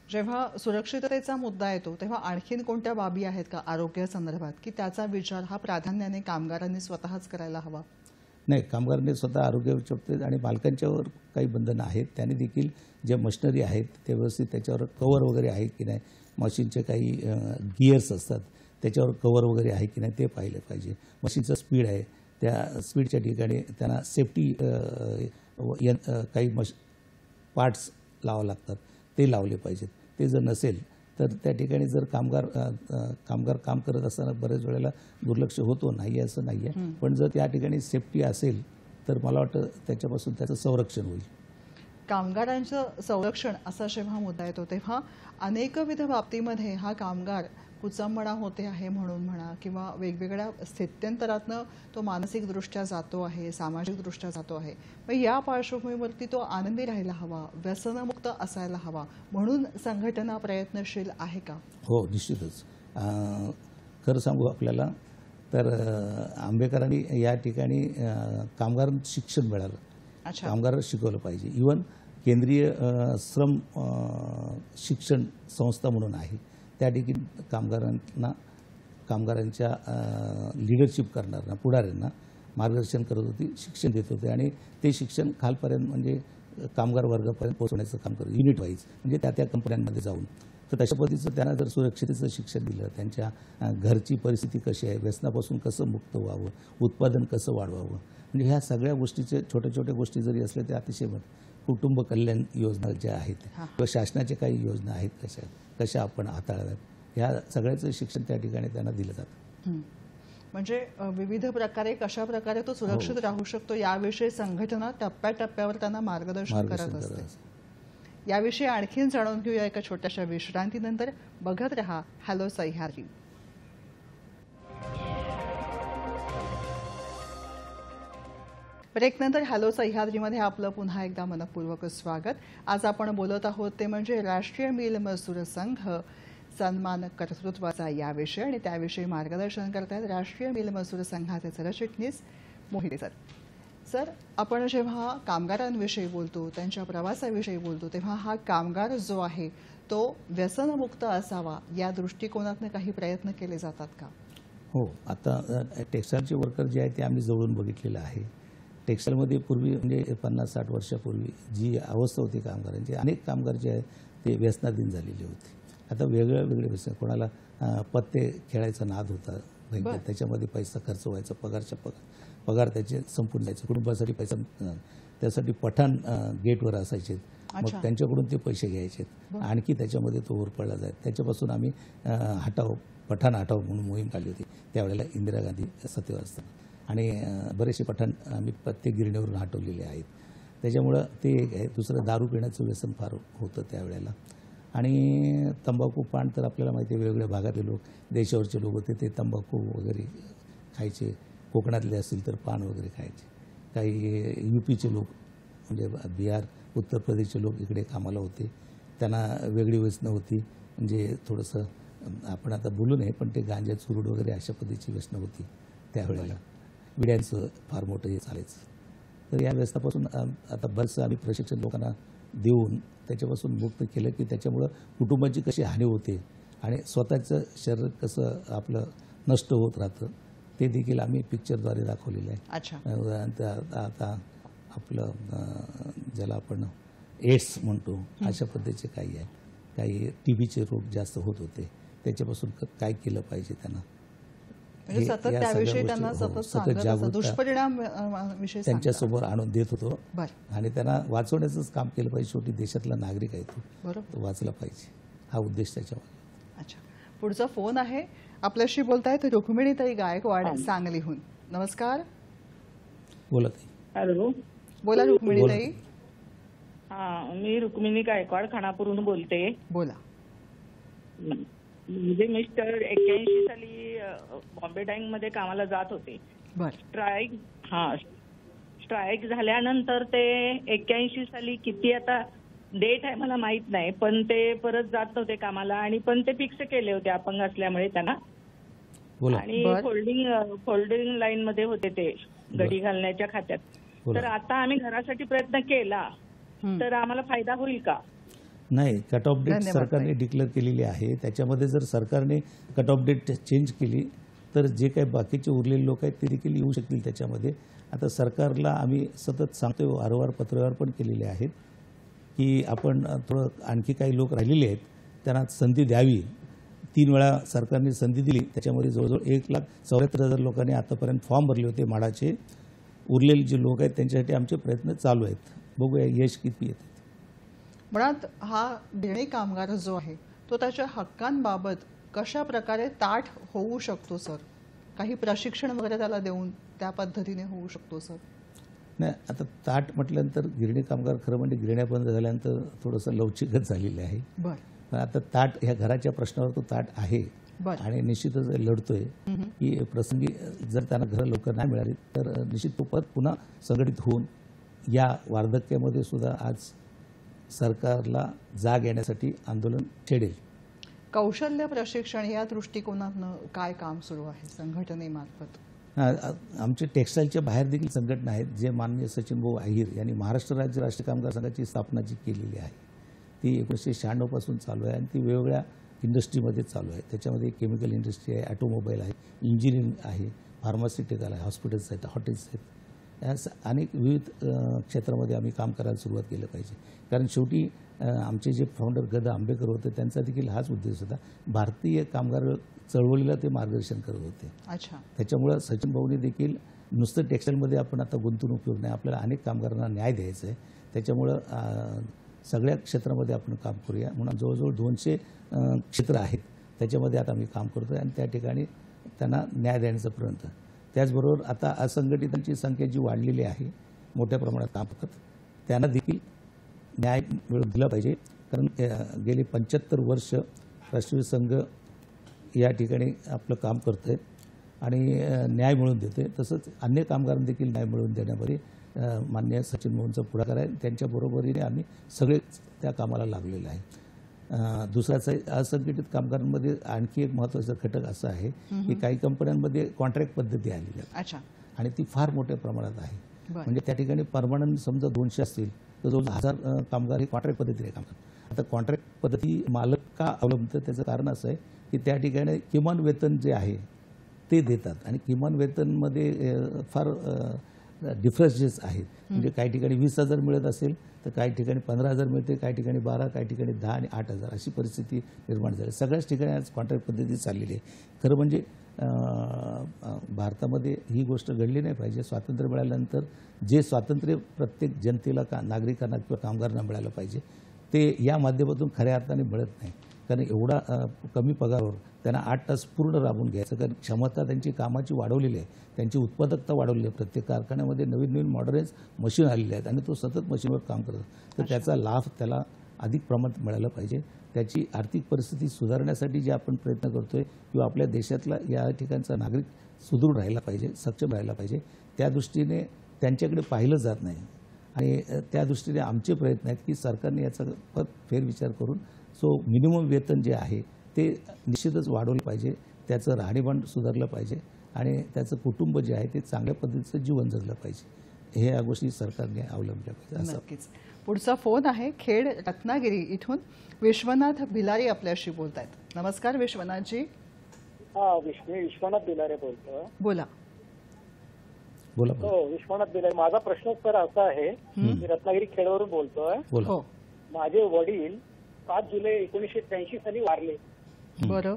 जेव्हा सुरक्षिततेचा मुद्दा येतो तेव्हा आणखीन कोणत्या बाबी आहेत का आरोग्यासंदर्भात की त्याचा विचार हा प्राधान्याने कामगारांनी स्वतःच करायला हवा? नाही, कामगारांनी स्वतः आरोग्याच्या बाबतीत आणि मालकांच्यावर काही बंधनं आहेत. त्यांनी देखील जे मशिनरी आहेत ते व्यवस्थित त्याच्यावर कवर वगैरे आहेत की नाही, मशीनचे काही गिअर्स असतात त्याच्यावर कवर वगैरे आहे की नाही ते पाहिलं पाहिजे. मशीनचं स्पीड आहे, त्या स्पीडच्या ठिकाणी त्यांना सेफ्टी काही पार्ट्स लावावे लागतात ते लावले पाहिजेत. ते जर नसेल तर त्या ठिकाणी जर कामगार काम करत असताना बऱ्याच वेळेला दुर्लक्ष होतो, नाही असं नाही आहे, पण जर त्या ठिकाणी सेफ्टी असेल तर मला वाटतं त्याच्यापासून त्याचं संरक्षण होईल. कामगारांचं संरक्षण असा जेव्हा मुद्दा येतो तेव्हा अनेकविध बाबतीमध्ये हा कामगार कुचंबणा होते आहे म्हणून म्हणा किंवा वेगवेगळ्या स्थित्यंतरातनं तो मानसिकदृष्ट्या जातो आहे, सामाजिकदृष्ट्या जातो आहे. मग या पार्श्वभूमीवरती तो आनंदी राहायला हवा, व्यसनमुक्त असायला हवा, म्हणून संघटना प्रयत्नशील आहे का? हो, निश्चितच. खरं सांगू आपल्याला तर आंबेकरांनी या ठिकाणी कामगारांना शिक्षण मिळालं, कामगारांना शिकवलं पाहिजे. इव्हन केंद्रीय श्रम शिक्षण संस्था म्हणून आहे, त्या ठिकाणी कामगारांच्या लिडरशिप करणाऱ्यांना, पुढाऱ्यांना मार्गदर्शन करत होती, शिक्षण देत होते आणि ते शिक्षण खालपर्यंत म्हणजे कामगार वर्गापर्यंत पोहोचवण्याचं काम करत युनिट वाईज, म्हणजे त्या त्या कंपन्यांमध्ये जाऊन. तर तशा पद्धतीचं त्यांना जर सुरक्षितेचं शिक्षण दिलं, त्यांच्या घरची परिस्थिती कशी आहे, व्यसनापासून कसं मुक्त व्हावं, उत्पादन कसं वाढवावं, म्हणजे ह्या सगळ्या गोष्टीचे छोट्या छोट्या गोष्टी जरी असल्या ते अतिशय कुटुंब कल्याण योजना ज्या आहेत किंवा शासनाच्या काही योजना आहेत कशा आपण हाताळाव्यात, ह्या सगळ्याचं शिक्षण त्या ठिकाणी त्यांना दिलं जातं. म्हणजे विविध प्रकारे कशा प्रकारे तो सुरक्षित राहू शकतो याविषयी संघटना टप्प्याटप्प्यावर त्यांना मार्गदर्शन करत असते. याविषयी आणखीन जाणून घेऊया एका छोट्याशा विश्रांतीनंतर. बघत रहा हॅलो सह्याद्री. ब्रेकनंतर हॅलो सह्याद्रीमध्ये आपलं पुन्हा एकदा मनपूर्वक स्वागत. आज आपण बोलत आहोत ते म्हणजे राष्ट्रीय मिल मजदूर संघ सन्मान कर्तृत्वाचा याविषयी आणि त्याविषयी मार्गदर्शन करतायत राष्ट्रीय मिल मजदूर संघाचे सरचिटणीस मोहिते सर. सर, आपण जेव्हा कामगारांविषयी बोलतो, त्यांच्या प्रवासाविषयी बोलतो, तेव्हा हा कामगार जो आहे तो व्यसनमुक्त असावा या दृष्टिकोनातून काही प्रयत्न केले जातात का? हो, आता टेक्स्टाईलचे वर्कर जे आहे ते आम्ही जवळून बघितलेलं आहे. टेक्स्टाईलमध्ये पूर्वी म्हणजे 50-60 वर्षापूर्वी जी अवस्था होती कामगारांची, अनेक कामगार जे आहेत ते व्यसनाधीन झालेले होते. आता वेगळे व्यसन, कोणाला पत्ते खेळायचा नाद होता, त्याच्यामध्ये पैसा खर्च व्हायचा, पगार त्याचे संपून जायचे, कुटुंबासाठी पैसा, त्यासाठी पठाण गेटवर असायचे, मग त्यांच्याकडून ते पैसे घ्यायचे, आणखी त्याच्यामध्ये तो होरपळला जायचा. त्याच्यापासून आम्ही पठाण हटाव म्हणून मोहीम काढली होती त्यावेळेला इंदिरा गांधी सत्तेवर असताना. आणि बरेचसे पठाण आम्ही प्रत्येक गिरणीवरून हटवलेले आहेत. त्याच्यामुळं ते एक आहे. दुसरं दारू पिण्याचं व्यसन फार होतं त्यावेळेला. आणि तंबाखू पान तर आपल्याला माहिती आहे, वेगवेगळ्या भागातले लोक, देशावरचे लोक होते ते तंबाखू वगैरे खायचे. कोकणातले असतील तर पान वगैरे खायचे. काही UPचे लोक म्हणजे बिहार, उत्तर प्रदेशचे लोक इकडे कामाला होते. त्यांना वेगळी व्यसनं होती. म्हणजे थोडंसं आपण आता बोलू नये, पण ते गांजा, चुरूड वगैरे अशा पद्धतीची व्यसनं होती त्यावेळेला. विड्यांचं फार मोठं हे चालायचं. तर या व्यसनापासून आता बरंचसं आम्ही प्रशिक्षण लोकांना देऊन त्याच्यापासून मुक्त केलं, की त्याच्यामुळं कुटुंबाची कशी हानी होते आणि स्वतःचं शरीर कसं आपलं नष्ट होत राहतं ते देखील आम्ही पिक्चरद्वारे दाखवलेलं आहे. अच्छा. उदाहरणार्थ आता आपलं ज्याला आपण एड्स म्हणतो अशा पद्धतीचे काही आहे. काही TBचे रोग जास्त होत होते, त्याच्यापासून काय केलं पाहिजे त्यांना, म्हणजे सतत या त्याविषयी सगळ्या त्यांना गोष्टी, सतत हो, सांगत असं जागरूकता दुष्परिणाम विषयी त्यांच्यासमोर आणून देत होतो. बरं. आणि त्यांना वाचवण्याचंच काम केलं पाहिजे. शेवटी देशातला नागरिक आहे तो बरोबर. वाचला पाहिजे, हा उद्देश त्याच्यावर. अच्छा. पुढचा फोन आहे. आपल्याशी बोलतायत रुक्मिणीताई गायकवाड सांगलीहून. नमस्कार. बोला ताई. हॅलो. बोला रुक्मिणीताई. हा, मी रुक्मिणी गायकवाड खानापूरहून बोलते. बोला. म्हणजे मिस्टर 81 साली बॉम्बे डाईंग मध्ये कामाला जात होते. बरं. स्ट्राईक झाल्यानंतर ते 81 साली किती आता डेट आहे मला माहित नाही, पण ते परत जात नव्हते कामाला. आणि पण ते फिक्स केले होते अपंग असल्यामुळे त्यांना. आणि फोल्डिंग लाईन मध्ये होते ते गडी घालण्याच्या खात्यात. तर आता आम्ही घरासाठी प्रयत्न केला तर आम्हाला फायदा होईल का? नाही, कट ऑफ डेट सरकारने डिक्लेअर केलेली आहे. त्याच्यामध्ये जर सरकारने कट ऑफ डेट चेंज केली तर जे काही बाकीचे उरलेले लोक आहेत ते देखील येऊ शकतील त्याच्यामध्ये. आता सरकारला आम्ही सतत सांगतोय, वारंवार पत्रव्यवहार पण केलेले आहेत की आपण थोडं आणखी काही लोक राहिलेले आहेत त्यांना संधी द्यावी. 3 वेळा सरकारने संधी दिली. त्याच्यामध्ये जवळजवळ 1,74,000 लोकांनी आतापर्यंत फॉर्म भरले होते माडाचे. उरलेले जे लोक आहेत त्यांच्यासाठी आमचे प्रयत्न चालू आहेत. बघूया यश किती येते. मुळात हा गिरणी कामगार जो आहे तो त्याच्या हक्कांबाबत कशा प्रकारे ताठ होऊ शकतो सर? काही प्रशिक्षण वगैरे त्याला देऊन त्या पद्धतीने होऊ शकतो सर? नाही, आता ताट म्हटल्यानंतर गिरणी कामगार खरं म्हणजे गिरण्या बंद झाल्यानंतर थोडंसं लवचिकच झालेलं आहे. बरं. पण आता ताट ह्या घराच्या प्रश्नावर तो ताट आहे. आणि निश्चितच लढतोय की प्रसंगी जर त्यांना घरं लवकर नाही मिळाली तर निश्चित तो परत पुन्हा संघटित होऊन या वार्धक्यामध्ये सुद्धा आज सरकारला जाग येण्यासाठी आंदोलन छेडेल. कौशल्य प्रशिक्षण या दृष्टिकोनातनं काय काम सुरू आहे संघटनेमार्फत? आमचे टेक्स्टाईलच्या बाहेर देखील संघटना आहेत जे माननीय सचिन भाऊ अहिर यांनी महाराष्ट्र राज्य राष्ट्रीय कामगार संघाची स्थापना जी केलेली आहे ती 1996 पासून चालू आहे. आणि ती वेगवेगळ्या इंडस्ट्रीमध्ये चालू आहे. त्याच्यामध्ये केमिकल इंडस्ट्री आहे, ऑटोमोबाईल आहे, इंजिनिअरिंग आहे, फार्मास्युटिकल आहे, हॉस्पिटल्स आहेत, हॉटेल्स आहेत. या अनेक विविध क्षेत्रामध्ये आम्ही काम करायला सुरुवात केलं पाहिजे. कारण शेवटी आमचे जे फाउंडर गदा आंबेकर होते त्यांचा देखील हाच उद्देश होता. भारतीय कामगार चळवळीला ते मार्गदर्शन करत होते. अच्छा. त्याच्यामुळं सचिन भाऊनी देखील नुसतं टेक्स्टाईलमध्ये आपण आता गुंतून उपयोग नाही, आपल्याला अनेक कामगारांना न्याय द्यायचा आहे. त्याच्यामुळं सगळ्या क्षेत्रामध्ये आपण काम करूया म्हणून जवळजवळ 200 क्षेत्र आहेत त्याच्यामध्ये आता आम्ही काम करतो आहे आणि त्या ठिकाणी त्यांना न्याय देण्याचा प्रयत्न. त्याचबरोबर आता असंघटितांची संख्या जी वाढलेली आहे मोठ्या प्रमाणात काम करतात त्यांना देखील न्याय मिळवून दिला पाहिजे. कारण गेली 75 वर्ष राष्ट्रीय संघ या ठिकाणी आपलं काम करतं आहे आणि न्याय मिळवून देते. तसंच अन्य कामगारांना देखील न्याय मिळवून देण्यामध्ये माननीय सचिन भाऊंचा पुढाकार आहे. त्यांच्या बरोबरीने आम्ही सगळे त्या कामाला लागलेलं आहे. दुसराच असंघटित कामगारांमध्ये आणखी एक महत्त्वाचा घटक असा आहे की काही कंपन्यांमध्ये कॉन्ट्रॅक्ट पद्धती आलेली आहे आणि ती फार मोठ्या प्रमाणात आहे. म्हणजे त्या ठिकाणी परमनंट समजा 200 असतील तर जवळजवळ 1000 कामगार हे कॉन्ट्रॅक्ट पद्धतीने काम करतात. आता कॉन्ट्रॅक्ट पद्धती मालक का अवलंबतात त्याचं कारण असं आहे की त्या ठिकाणी किमान वेतन जे आहे ते देतात आणि किमान वेतनमध्ये फार डिफरन्सेस आहेत. म्हणजे काही ठिकाणी 20,000 मिळत असेल तर काही ठिकाणी 15,000 मिळते, काही ठिकाणी 12, काही ठिकाणी 10 आणि 8,000 अशी परिस्थिती निर्माण झाली. सगळ्याच ठिकाणी आज कॉन्ट्रॅक्ट पद्धती चाललेली आहे. खरं म्हणजे भारतामध्ये ही गोष्ट घडली नाही पाहिजे. स्वातंत्र्य मिळाल्यानंतर जे स्वातंत्र्य प्रत्येक जनतेला नागरिकांना किंवा कामगारांना मिळालं पाहिजे ते या माध्यमातून खऱ्या अर्थाने मिळत नाही. कारण एवढा कमी पगारावर त्यांना 8 तास पूर्ण राबून घ्यायचं, कारण क्षमता त्यांची कामाची वाढवलेली आहे, त्यांची उत्पादकता वाढवलेली आहे. प्रत्येक कारखान्यामध्ये नवीन नवीन मॉडर्नाइज मशीन आलेली आहेत आणि तो सतत मशीनवर काम करतो. तर त्याचा लाभ त्याला अधिक प्रमाणात मिळाला पाहिजे. त्याची आर्थिक परिस्थिती सुधारण्यासाठी जे आपण प्रयत्न करतोय किंवा आपल्या देशातला या ठिकाणचा नागरिक सुदृढ राहिला पाहिजे, सक्षम राहिला पाहिजे, त्या दृष्टीने त्यांच्याकडे पाहिलं जात नाही. आणि त्या दृष्टीने आमचे प्रयत्न आहेत की सरकारने याचा फेरविचार करून मिनिमम वेतन जे आहे ते निश्चितच वाढवलं पाहिजे, त्याचं राहणीमान सुधारलं पाहिजे आणि त्याचं कुटुंब जे आहे ते चांगल्या पद्धतीचं जीवन जगलं पाहिजे. हे या गोष्टी सरकारने अवलंबल्या पाहिजे असं. नक्कीच. पुढचा फोन आहे खेड रत्नागिरी इथून विश्वनाथ भिलारी आपल्याशी बोलतायत. नमस्कार विश्वनाथजी. विश्वनाथ बिलारे बोलतोय. बोला. बोला. हो, विश्वनाथ बिलारे. माझा प्रश्न तर असा आहे, मी रत्नागिरी खेडवरून बोलतोय. हो. माझे वडील 7 जुलै 1983 साली वारले. बरं.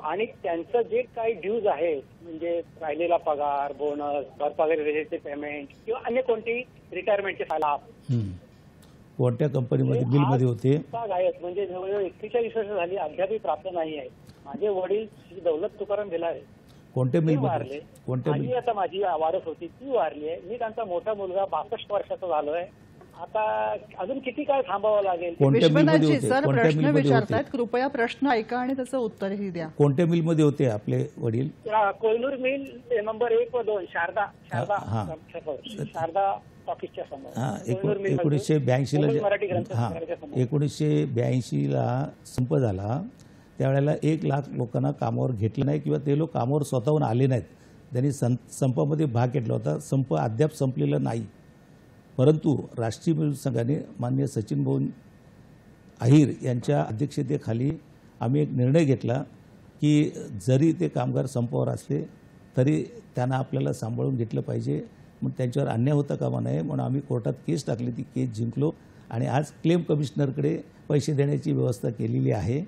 आणि त्यांचं जे काही ड्यूज आहेत, म्हणजे राहिलेला पगार, बोनस, पगाराचे पेमेंट किंवा अन्य कोणती रिटायरमेंटचे लाभ, कोणत्या कंपनीमध्ये बिलमध्ये होते आहेत म्हणजे जवळजवळ 41 वर्ष झाली अद्यापही प्राप्त नाही आहे. माझे वडील श्री दौलत तुकाराम भिलारे कोणत्या मिल वारले. माझी आता माझी वारस होती ती वारली आहे. मी त्यांचा मोठा मुलगा 62 वर्षाचा झालोय. आता अजून किती काळ थांबावं लागेल? विश्वनाथजी सर प्रश्न विचारतायत, कृपया प्रश्न ऐका आणि त्याचं उत्तरही द्या. कोणत्या मिलमध्ये होते आपले वडील? कोयनूर मिल नंबर 1 व 2 शारदा ऑफिसच्या समोर. 1982 ला संप झाला. त्यावेळेला 1 लाख लोकांना कामावर घेतलं नाही किंवा ते लोक कामावर स्वतःहून आले नाहीत. त्यांनी संपामध्ये भाग घेतला होता. संप अद्याप संपलेला नाही, परंतु राष्ट्रीय मिल संघाने माननीय सचिन भाऊ अहिर यांच्या अध्यक्षतेखाली आम्ही एक निर्णय घेतला की जरी ते कामगार संपावर असले तरी त्यांना आपल्याला सांभाळून घेतलं पाहिजे. मग त्यांच्यावर अन्याय होता कामा नये म्हणून आम्ही कोर्टात केस टाकली. ती केस जिंकलो आणि आज क्लेम कमिशनरकडे पैसे देण्याची व्यवस्था केलेली आहे.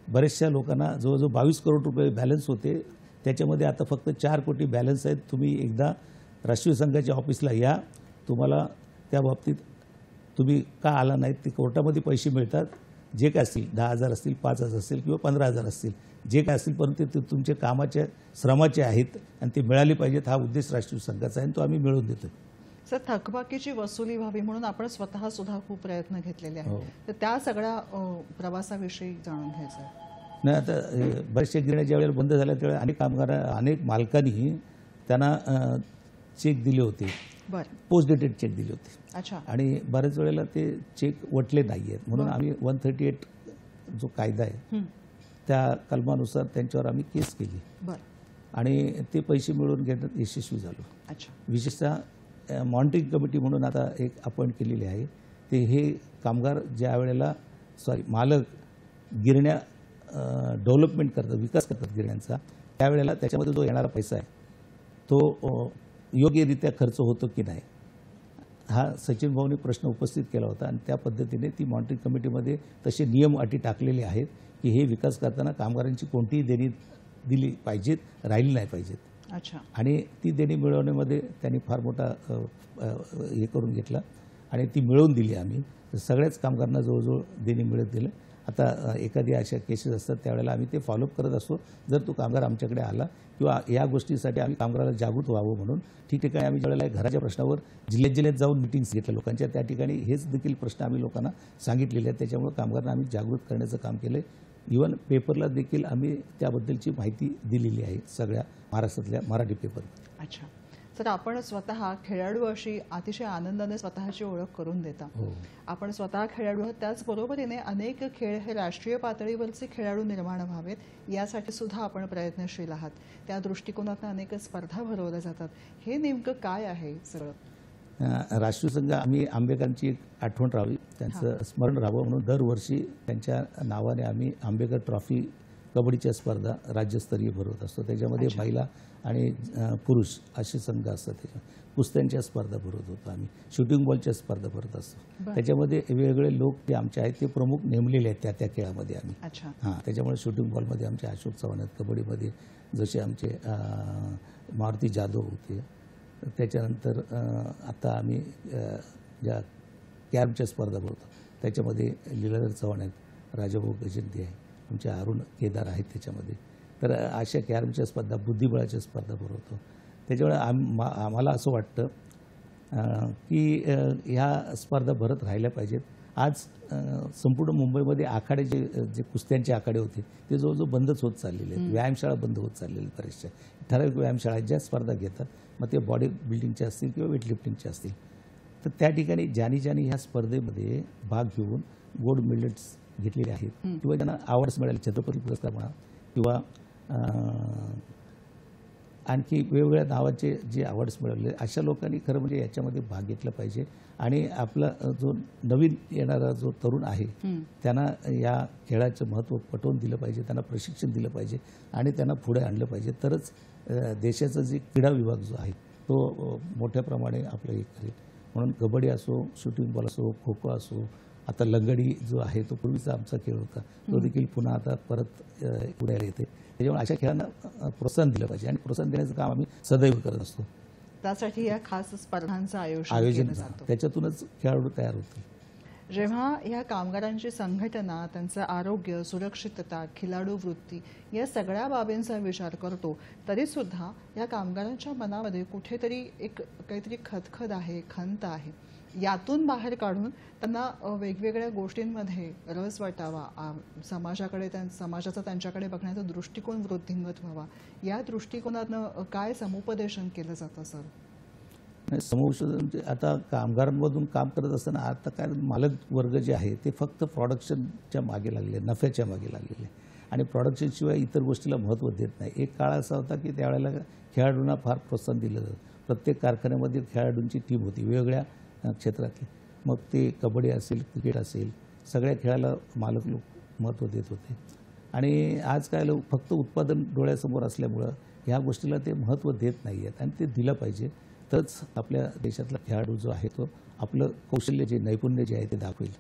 बऱ्याचशा लोकांना जवळजवळ 22 करोड रुपये बॅलन्स होते, त्याच्यामध्ये आता फक्त 4 कोटी बॅलन्स आहेत. तुम्ही एकदा राष्ट्रीय संघाच्या ऑफिसला या, तुम्हाला त्या बाबतीत तुम्ही का आला नाहीत ते कोर्टामध्ये पैसे मिळतात. जे काय असतील 10,000 असतील, 5,000 असतील किंवा 15,000 असतील, जे काय असतील, परंतु ते तुमच्या कामाच्या श्रमाचे आहेत आणि ते मिळाले पाहिजेत. हा उद्देश राष्ट्रीय संघाचा आहे आणि तो आम्ही मिळवून देतो. सर थकबाकीची वसुली व्हावी म्हणून आपण स्वतः सुद्धा खूप प्रयत्न घेतलेले आहेत. तर त्या सगळ्या प्रवासाविषयी जाणून घ्यायचं आहे. नाही, आता बरेचशा गिरण्या ज्यावेळेला बंद झाल्या त्यावेळेला अनेक मालकांनी त्यांना चेक दिले होते, पोस्ट डेटेड चेक दिले होते. अच्छा. आणि बऱ्याच वेळेला ते चेक वटले नाही आहेत म्हणून आम्ही 138 जो कायदा आहे त्या कलमानुसार त्यांच्यावर आम्ही केस केली आणि ते पैसे मिळवून घेण्यात यशस्वी झालो. अच्छा. विशेषतः मॉनिटरिंग कमिटी म्हणून आता एक अपॉइंट केलेली आहे. ते हे कामगार ज्या वेळेला मालक गिरण्या डेव्हलपमेंट करतात, विकास करतात गिरण्यांचा, त्यावेळेला त्याच्यामध्ये जो येणारा पैसा आहे तो योग्यरित्या खर्च होतो की नाही हा सचिन भाऊने प्रश्न उपस्थित केला होता आणि त्या पद्धतीने ती मॉनिटरिंग कमिटीमध्ये तसे नियम अटी टाकलेले आहेत की हे विकास करताना कामगारांची कोणतीही देणी दिली पाहिजेत, राहिली नाही पाहिजेत. अच्छा. आणि ती देणी मिळवण्यामध्ये त्यांनी फार मोठा हे करून घेतला आणि ती मिळवून दिली आम्ही. सगळ्याच कामगारांना जवळजवळ देणी मिळत दिलं. आता एखादी अशा केसेस असतात त्यावेळेला आम्ही ते फॉलोअप करत असतो. जर तो कामगार आमच्याकडे आला किंवा या गोष्टीसाठी आम्ही कामगाराला जागृत व्हावं म्हणून ठिकठिकाणी आम्ही ज्यावेळेला घराच्या प्रश्नावर जिल्ह्यात जाऊन मिटिंग्स घेतल्या लोकांच्या, त्या ठिकाणी हेच देखील प्रश्न आम्ही लोकांना सांगितलेले आहेत. त्याच्यामुळे कामगारांना आम्ही जागृत करण्याचं काम केलं. इव्हन पेपरला देखील आम्ही त्याबद्दलची माहिती दिलेली आहे सगळ्या महाराष्ट्रातल्या मराठी पेपर. अच्छा. तर आपण स्वतः खेळाडू अशी अतिशय आनंदाने स्वतःची ओळख करून देता. आपण स्वतः खेळाडू आहोत, त्याचबरोबरीने अनेक खेळ हे राष्ट्रीय पातळीवरचे खेळाडू निर्माण व्हावेत यासाठी सुद्धा आपण प्रयत्नशील आहात. त्या दृष्टिकोनातून अनेक स्पर्धा भरवल्या जातात. हे नेमकं काय आहे सगळं? राष्ट्रीय संघ आम्ही आंबेकरांची एक आठवण राहावी, त्यांचं स्मरण राहावं म्हणून दरवर्षी त्यांच्या नावाने आम्ही आंबेकर ट्रॉफी कबड्डीच्या स्पर्धा राज्यस्तरीय भरवत असतो. त्याच्यामध्ये महिला आणि पुरुष असे संघ असतात. त्याच्या कुस्त्यांच्या स्पर्धा भरवत होतो आम्ही, शूटिंग बॉलच्या स्पर्धा भरत असतो. त्याच्यामध्ये वेगवेगळे लोक जे आमचे आहेत ते प्रमुख नेमलेले आहेत त्या खेळामध्ये आम्ही. त्याच्यामुळे शूटिंग बॉलमध्ये आमचे अशोक चव्हाण आहेत, कबड्डीमध्ये जसे आमचे मारुती जाधव होते. त्याच्यानंतर आता आम्ही ज्या कॅरमच्या स्पर्धा भरवतो त्याच्यामध्ये लीलाधर चव्हाण आहेत, राजाभाऊ गजंती आहे, आमचे अरुण केदार आहेत त्याच्यामध्ये. तर अशा कॅरमच्या स्पर्धा, बुद्धिबळाच्या स्पर्धा भरवतो. त्याच्यामुळे आम्हाला असं वाटतं की ह्या स्पर्धा भरत राहिल्या पाहिजेत. आज संपूर्ण मुंबईमध्ये आखाडे जे कुस्त्यांचे आखाडे होते ते जवळजवळ बंदच होत चाललेले आहेत. व्यायामशाळा बंद होत चाललेल्या आहेत बऱ्याचशा. ठराविक व्यायामशाळा ज्या स्पर्धा घेतात, मग ते बॉडी बिल्डिंगच्या असतील किंवा वेटलिफ्टिंगच्या असतील, तर त्या ठिकाणी ज्यांनी ह्या स्पर्धेमध्ये भाग घेऊन गोल्ड मेडल्स घेतलेले आहेत किंवा ज्यांना अवॉर्ड्स मिळाले, छत्रपती पुरस्कार म्हणा किंवा आणखी वेगवेगळ्या नावाचे जे अवॉर्ड्स मिळवले, अशा लोकांनी खरं म्हणजे याच्यामध्ये भाग घेतला पाहिजे. आणि आपला जो नवीन येणारा जो तरुण आहे त्यांना या खेळाचं महत्त्व पटवून दिलं पाहिजे, त्यांना प्रशिक्षण दिलं पाहिजे आणि त्यांना पुढे आणलं पाहिजे. तरच देशाचा जे क्रीडा विभाग जो आहे तो मोठ्या प्रमाणे आपलं हे करेल. म्हणून कबड्डी असो, शूटिंग बॉल असो, खो खो असो, आता लंगडी जो आहे तो पूर्वीचा आमचा खेळ होता, तो देखील पुन्हा आता परत पुढे येते. त्याच्यामुळे अशा खेळांना प्रोत्साहन दिलं पाहिजे आणि प्रोत्साहन देण्याचं काम आम्ही सदैव करत असतो. त्यासाठी या खास स्पर्धांचं आयोजन केलं जातं. त्याच्यातूनच खेळाडू तयार होतील. जेव्हा या कामगारांची संघटना त्यांचं आरोग्य, सुरक्षितता, खिलाडू वृत्ती या सगळ्या बाबींचा विचार करतो, तरीसुद्धा या कामगारांच्या मनामध्ये कुठेतरी एक काहीतरी खदखद आहे, खंत आहे. यातून बाहेर काढून त्यांना वेगवेगळ्या गोष्टींमध्ये रस वाटावा, समाजाचा त्यांच्याकडे बघण्याचा दृष्टिकोन वृद्धिंगत व्हावा, या दृष्टिकोनातनं काय समुपदेशन केलं जातं सर? समुपदेशन आता कामगारांमधून काम करत असताना आता काय मालक वर्ग जे आहे ते फक्त प्रोडक्शनच्या मागे लागले, नफ्याच्या मागे लागलेले आणि प्रोडक्शनशिवाय इतर गोष्टीला महत्त्व देत नाही. एक काळ असा होता की त्यावेळेला खेळाडूंना फार प्रोत्साहन दिलं जातं. प्रत्येक कारखान्यामध्ये खेळाडूंची टीम होती वेगवेगळ्या क्षेत्रातली. मग ते कबड्डी असेल, क्रिकेट असेल, सगळ्या खेळाला मालक लोक महत्त्व देत होते. आणि आज काय फक्त उत्पादन डोळ्यासमोर असल्यामुळं ह्या गोष्टीला ते महत्त्व देत नाही आहेत आणि ते दिलं पाहिजे. तरच आपल्या देशातला खेळाडू जो आहे तो आपलं कौशल्य जे नैपुण्य जे आहे ते दाखवेल.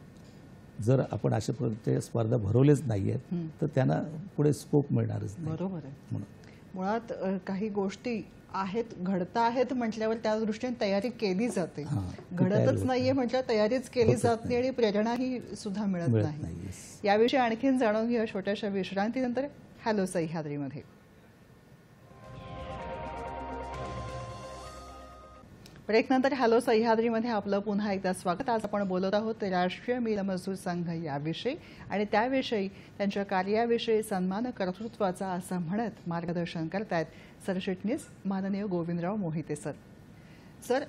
जर आपण अशा प्रकारच्या स्पर्धा भरवलेच नाही आहेत तर त्यांना पुढे स्कोप मिळणारच नाही. बरोबर आहे. म्हणून मुळात काही गोष्टी आहेत, घडता आहेत म्हटल्यावर त्या दृष्टीने तयारी केली जाते. घडतच नाहीये म्हटल्यावर तयारीच केली जात नाही आणि प्रेरणाही सुद्धा मिळत नाही. याविषयी आणखीन जाणून घेऊया छोट्याशा विश्रांतीनंतर हॅलो सह्याद्रीमध्ये. ब्रेकनंतर हॅलो सह्याद्रीमध्ये आपलं पुन्हा एकदा स्वागत. आज आपण बोलत आहोत राष्ट्रीय मिल मजदूर संघ याविषयी आणि त्याविषयी, त्यांच्या कार्याविषयी, सन्मान कर्तृत्वाचा असं म्हणत मार्गदर्शन करतायत सरचिटणीस माननीय गोविंदराव मोहिते सर. सर,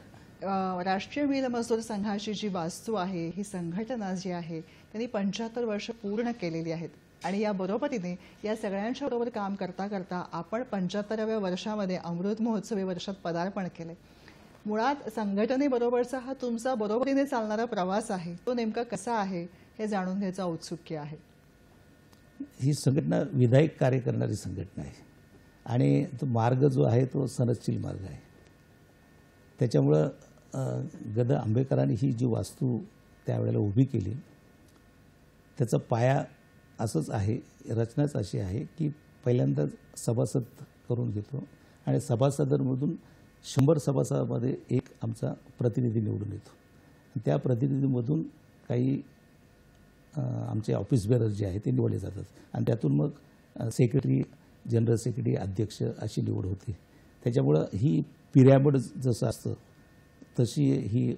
राष्ट्रीय मिल मजदूर संघाची जी वास्तू आहे, ही संघटना जी आहे त्यांनी 75 वर्ष पूर्ण केलेली आहेत आणि या बरोबरीने या सगळ्यांच्या बरोबर काम करता करता आपण 75व्या वर्षामध्ये अमृत महोत्सवी वर्षात पदार्पण केले. मुळात संघटनेबरोबरचा हा तुमचा बरोबरीने चालणारा प्रवास आहे, तो नेमका कसा आहे हे जाणून घ्यायचं औत्सुक्य आहे. ही संघटना विधायक कार्य करणारी संघटना आहे आणि तो मार्ग जो आहे तो सनदशील मार्ग आहे. त्याच्यामुळं गद आंबेकरांनी ही जी वास्तू त्यावेळेला उभी केली त्याचा पाया असंच आहे, रचनाच अशी आहे की पहिल्यांदा सभासद करून घेतो आणि सभासदांमधून 100 सभासदामध्ये एक आमचा प्रतिनिधी निवडून येतो. त्या प्रतिनिधीमधून काही आमचे ऑफिस बेअरर जे आहे ते निवडले जातात आणि त्यातून मग सेक्रेटरी, जनरल सेक्रेटरी, अध्यक्ष अशी निवड होते. त्याच्यामुळं ही पिरॅमिड जसं असतं तशी ही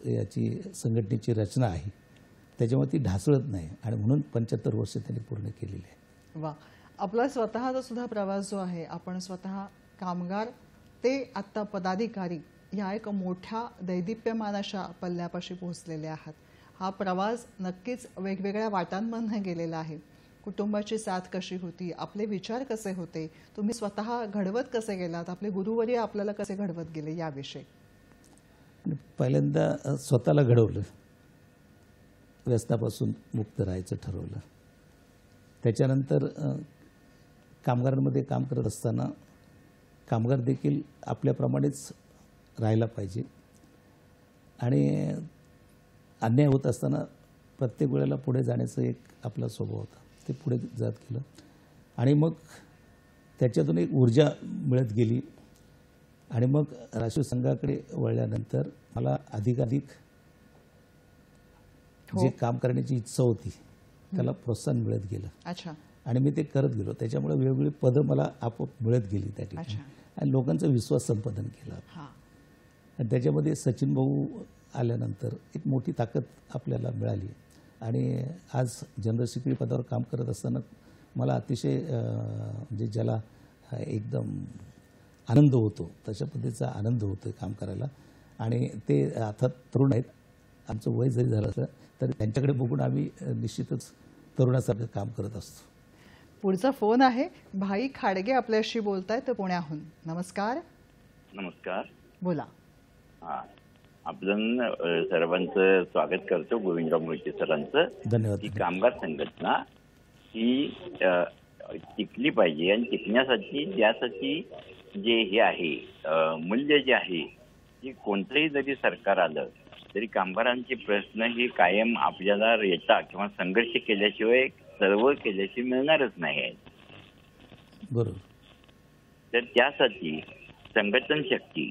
याची संघटनेची रचना आहे. त्याच्यामुळे ती ढासळत नाही आणि म्हणून 75 वर्ष त्यांनी पूर्ण केलेली आहे. वा, आपला स्वतःचा सुद्धा प्रवास जो आहे, आपण स्वतः कामगार ते आत्ता पदाधिकारी या एक मोठ्या दैदिप्यमान अशा पल्ल्यापाशी पोहोचलेले आहात. हा प्रवास नक्कीच वेगवेगळ्या वाटांमधून गेलेला आहे. कुटुंबाची साथ कशी होती, आपले विचार कसे होते, तुम्ही स्वतः घडवत कसे गेलात, आपले गुरुवर्य आपल्याला कसे घडवत गेले याविषयी. पहिल्यांदा स्वतःला घडवलं, व्यसनापासून मुक्त राहायचं ठरवलं. त्याच्यानंतर कामगारांमध्ये काम करत असताना कामगार देखील आपल्याप्रमाणेच राहायला पाहिजे आणि अन्याय होत असताना प्रत्येक वेळेला पुढे जाण्याचा एक आपला स्वभाव होता. ते पुढे जात गेलं आणि मग त्याच्यातून एक ऊर्जा मिळत गेली आणि मग राष्ट्रीय संघाकडे वळल्यानंतर मला अधिकाधिक जे काम करण्याची इच्छा होती त्याला प्रोत्साहन मिळत गेलं. अच्छा. आणि मी ते करत गेलो. त्याच्यामुळे वेगवेगळी पदं मला आपोआप मिळत गेली त्या ठिकाणी अच्छा. आणि लोकांचा विश्वास संपादन केला. हां. आणि त्याच्यामध्ये सचिन भाऊ आल्यानंतर एक मोठी ताकद आपल्याला मिळाली आणि आज जनरल सेक्रेटरी पदावर काम करत असताना मला अतिशय म्हणजे ज्याला एकदम आनंद होतो तशा पद्धतीचा आनंद होतो काम करायला. आणि ते आता तरुण आहेत. आमचं वय जरी झालं असलं तरी त्यांच्याकडे बघून आम्ही निश्चितच तरुणासारखं काम करत असतो. पुढचा फोन आहे. भाई खाडगे आपल्याशी बोलतायत पुण्याहून. नमस्कार. नमस्कार. बोला. हा, आपण सर्वांचं स्वागत करतो. गोविंदराव मोहिते सरांचं. धन्यवाद. ही कामगार संघटना ही टिकली पाहिजे आणि टिकण्यासाठी त्यासाठी जे हे आहे मूल्य जे आहे की कोणतंही जरी सरकार आलं तरी कामगारांचे प्रश्न हे कायम आपल्याला रेटा किंवा संघर्ष केल्याशिवाय सर्व केल्याशिवाय मिळणारच नाही आहेत. बरोबर. तर त्यासाठी संघटन शक्ती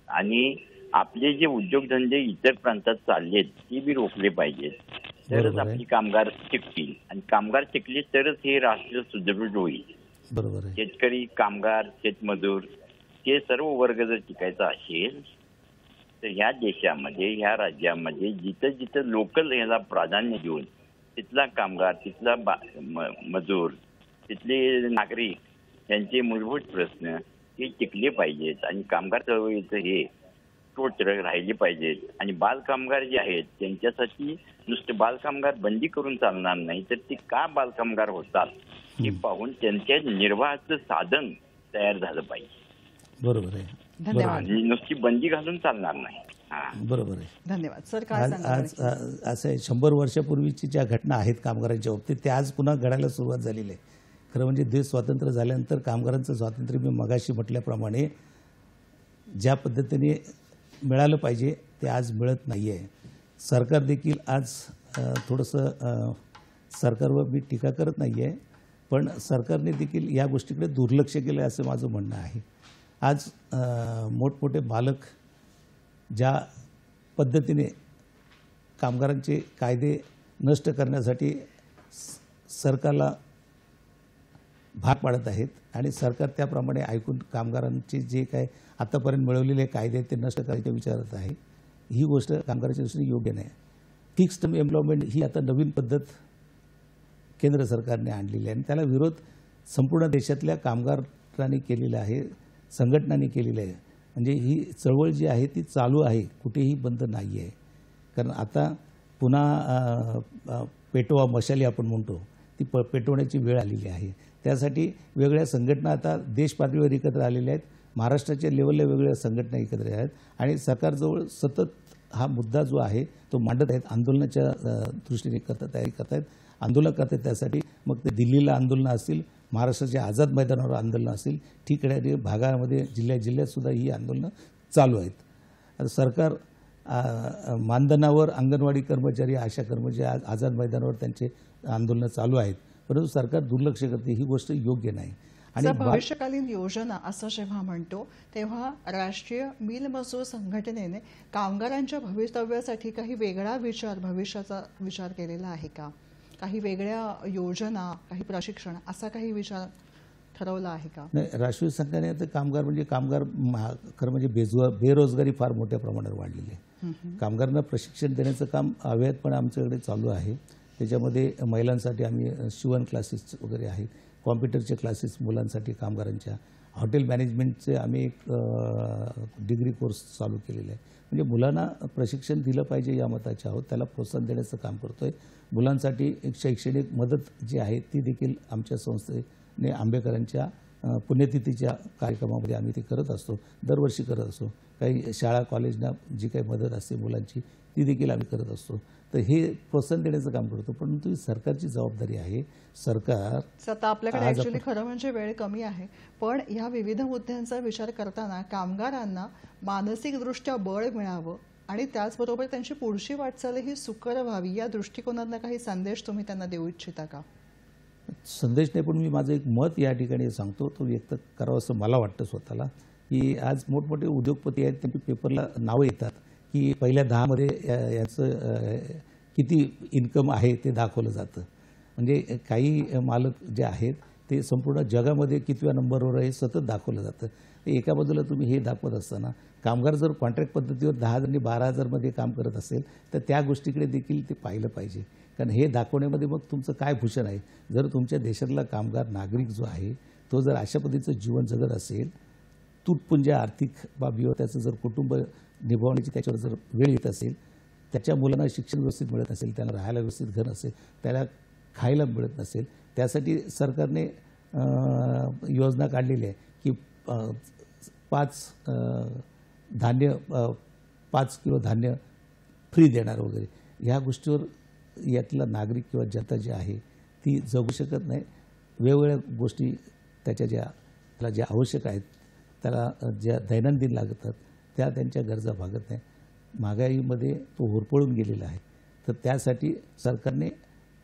आणि आपले जे उद्योगधंदे इतर प्रांतात चाललेत ती बी रोखले पाहिजेत. तरच आपली कामगार टिकतील आणि कामगार टिकले तरच हे राष्ट्र सुदृढ होईल. बरोबर आहे. शेतकरी, कामगार, शेतमजूर हे सर्व वर्ग जर टिकायचा असेल तर ह्या देशामध्ये ह्या राज्यामध्ये जिथं जिथं लोकल ह्याला प्राधान्य देऊन तिथला कामगार, तिथला मजूर, तिथले नागरिक यांचे मूलभूत प्रश्न हे टिकले पाहिजेत आणि कामगार चळवळीचं हे तोच राहिले पाहिजेत. आणि बालकामगार जे आहेत त्यांच्यासाठी नुसते बालकामगार बंदी करून चालणार नाही तर ते का बालकामगार होतात हे पाहून त्यांच्या निर्वाहाचं साधन तयार झालं पाहिजे. बरोबर आहे. धन्यवाद. नुसती बंदी घालून चालणार नाही. बरोबर आहे. धन्यवाद सर. काय आज सांगता? असं आहे 100 वर्षापूर्वीची ज्या घटना आहेत कामगारांच्या बाबतीत त्या आज पुन्हा घडायला सुरुवात झालेली आहे. खरं म्हणजे देश स्वातंत्र्य झाल्यानंतर कामगारांचं स्वातंत्र्य मी मगाशी म्हटल्याप्रमाणे ज्या पद्धतीने मिळालं पाहिजे ते आज मिळत नाही आहे. सरकार देखील आज थोडंसं सरकारवर मी टीका करत नाही आहे पण सरकारने देखील या गोष्टीकडे दुर्लक्ष केलं आहे असं माझं म्हणणं आहे. आज मोठमोठे मालक ज्या पद्धतीने कामगारांचे कायदे नष्ट करण्यासाठी सरकारला भाग पाडत आहेत आणि सरकार त्याप्रमाणे ऐकून कामगारांचे जे काय आतापर्यंत मिळवलेले कायदे ते नष्ट करायच्या विचारात आहे. ही गोष्ट कामगारांच्या दृष्टीने योग्य नाही. फिक्स टर्म एम्प्लॉयमेंट ही आता नवीन पद्धत केंद्र सरकारने आणलेली आहे आणि त्याला विरोध संपूर्ण देशातल्या कामगारांनी केलेला आहे, संघटनांनी केलेलं आहे. म्हणजे ही चळवळ जी आहे ती चालू आहे, कुठेही बंद नाही आहे. कारण आता पुन्हा पेटवा मशाली आपण म्हणतो ती पेटवण्याची वेळ आलेली आहे. त्यासाठी वेगळ्या संघटना आता देश पातळीवर एकत्र आलेल्या आहेत. महाराष्ट्राच्या लेवलला वेगवेगळ्या संघटना एकत्र आहेत आणि सरकारजवळ सतत हा मुद्दा जो आहे तो मांडत आहेत. आंदोलनाच्या दृष्टीने तयारी करत आहेत, आंदोलन करत आहेत. त्यासाठी मग ते दिल्लीला आंदोलनं असतील, महाराष्ट्राच्या आझाद मैदानावर आंदोलनं असतील, ठिकठिकाणी भागामध्ये जिल्ह्यात सुद्धा ही आंदोलनं चालू आहेत. आता सरकार मानधनावर अंगणवाडी कर्मचारी, आशा कर्मचारी आझाद मैदानावर त्यांचे आंदोलनं चालू आहेत परंतु सरकार दुर्लक्ष करते. ही गोष्ट योग्य नाही. आणि भविष्यकालीन योजना असं जेव्हा म्हणतो तेव्हा राष्ट्रीय मिल मजूर संघटनेने कामगारांच्या भवितव्यासाठी काही वेगळा विचार, भविष्याचा विचार केलेला आहे का? काही वेगळ्या योजना, काही प्रशिक्षण असा काही विचार ठरवला आहे का? नाही, राष्ट्रीय संघटनेने तर कामगार खरं म्हणजे बेरोजगारी फार मोठ्या प्रमाणावर वाढलेली आहे. कामगारांना प्रशिक्षण देण्याचं काम अव्याहतपणे आमच्याकडे चालू आहे. त्याच्यामध्ये महिलांसाठी आम्ही शिवण क्लासेस वगैरे आहेत, कॉम्प्युटरचे क्लासेस मुलांसाठी कामगारांच्या, हॉटेल मॅनेजमेंटचे आम्ही एक डिग्री कोर्स चालू केलेला आहे. म्हणजे मुलांना प्रशिक्षण दिलं पाहिजे या मताचे आहोत. त्याला प्रोत्साहन देण्याचं काम करतो आहे. मुलांसाठी एक शैक्षणिक मदत जी आहे ती देखील आमच्या संस्थेने आंबेकरांच्या पुण्यतिथीच्या कार्यक्रमामध्ये आम्ही ते करत असतो, दरवर्षी करत असतो. काही शाळा कॉलेजना जी काही मदत असते मुलांची ती देखील आम्ही करत असतो. तर हे प्रोत्साहन देण्याचं काम करतो परंतु ही सरकारची जबाबदारी आहे. सरकार आता आपल्याकडे ऍक्च्युअली खरं म्हणजे वेळ कमी आहे पण ह्या विविध मुद्द्यांचा विचार करताना कामगारांना मानसिकदृष्ट्या बळ मिळावं आणि त्याचबरोबर त्यांची पुढची वाटचाल ही सुकर व्हावी या दृष्टिकोनातून काही संदेश तुम्ही त्यांना देऊ इच्छिता का? संदेश नाही पण मी माझं एक मत या ठिकाणी सांगतो, तो व्यक्त करावं असं मला वाटतं स्वतःला. की आज मोठमोठे उद्योगपती आहेत, त्यांची पेपरला नावं येतात की पहिल्या 10 मध्ये याचं किती इन्कम आहे ते दाखवलं जातं म्हणजे काही मालक जे आहेत ते संपूर्ण जगामध्ये कितव्या नंबरवर आहे सतत दाखवलं जातं. एका बाजूला तुम्ही हे दाखवत असताना कामगार जर कॉन्ट्रॅक्ट पद्धतीवर 10,000 आणि 12,000मध्ये काम करत असेल तर त्या गोष्टीकडे देखील ते पाहिलं पाहिजे. कारण हे दाखवण्यामध्ये मग तुमचं काय भूषण आहे. जर तुमच्या देशातला कामगार नागरिक जो आहे तो जर अशा पद्धतीचं जीवन जगत असेल, तुटपुंज्या आर्थिक बाबीवर त्याचं जर कुटुंब निभावण्याची त्याच्यावर जर वेळ येत असेल, त्याच्या मुलांना शिक्षण व्यवस्थित मिळत असेल, त्याला राहायला व्यवस्थित घर असेल, त्याला खायला मिळत नसेल, त्यासाठी सरकारने योजना काढलेली आहे की 5 किलो धान्य फ्री देणार वगैरे. ह्या गोष्टीवर यातला नागरिक किंवा जनता जी आहे ती जगू शकत नाही. वेगवेगळ्या गोष्टी त्याला ज्या आवश्यक आहेत, त्याला ज्या दैनंदिन लागतात त्या त्यांच्या गरजा भागत नाही. महागाईमध्ये तो होरपळून गेलेला आहे. तर त्यासाठी सरकारने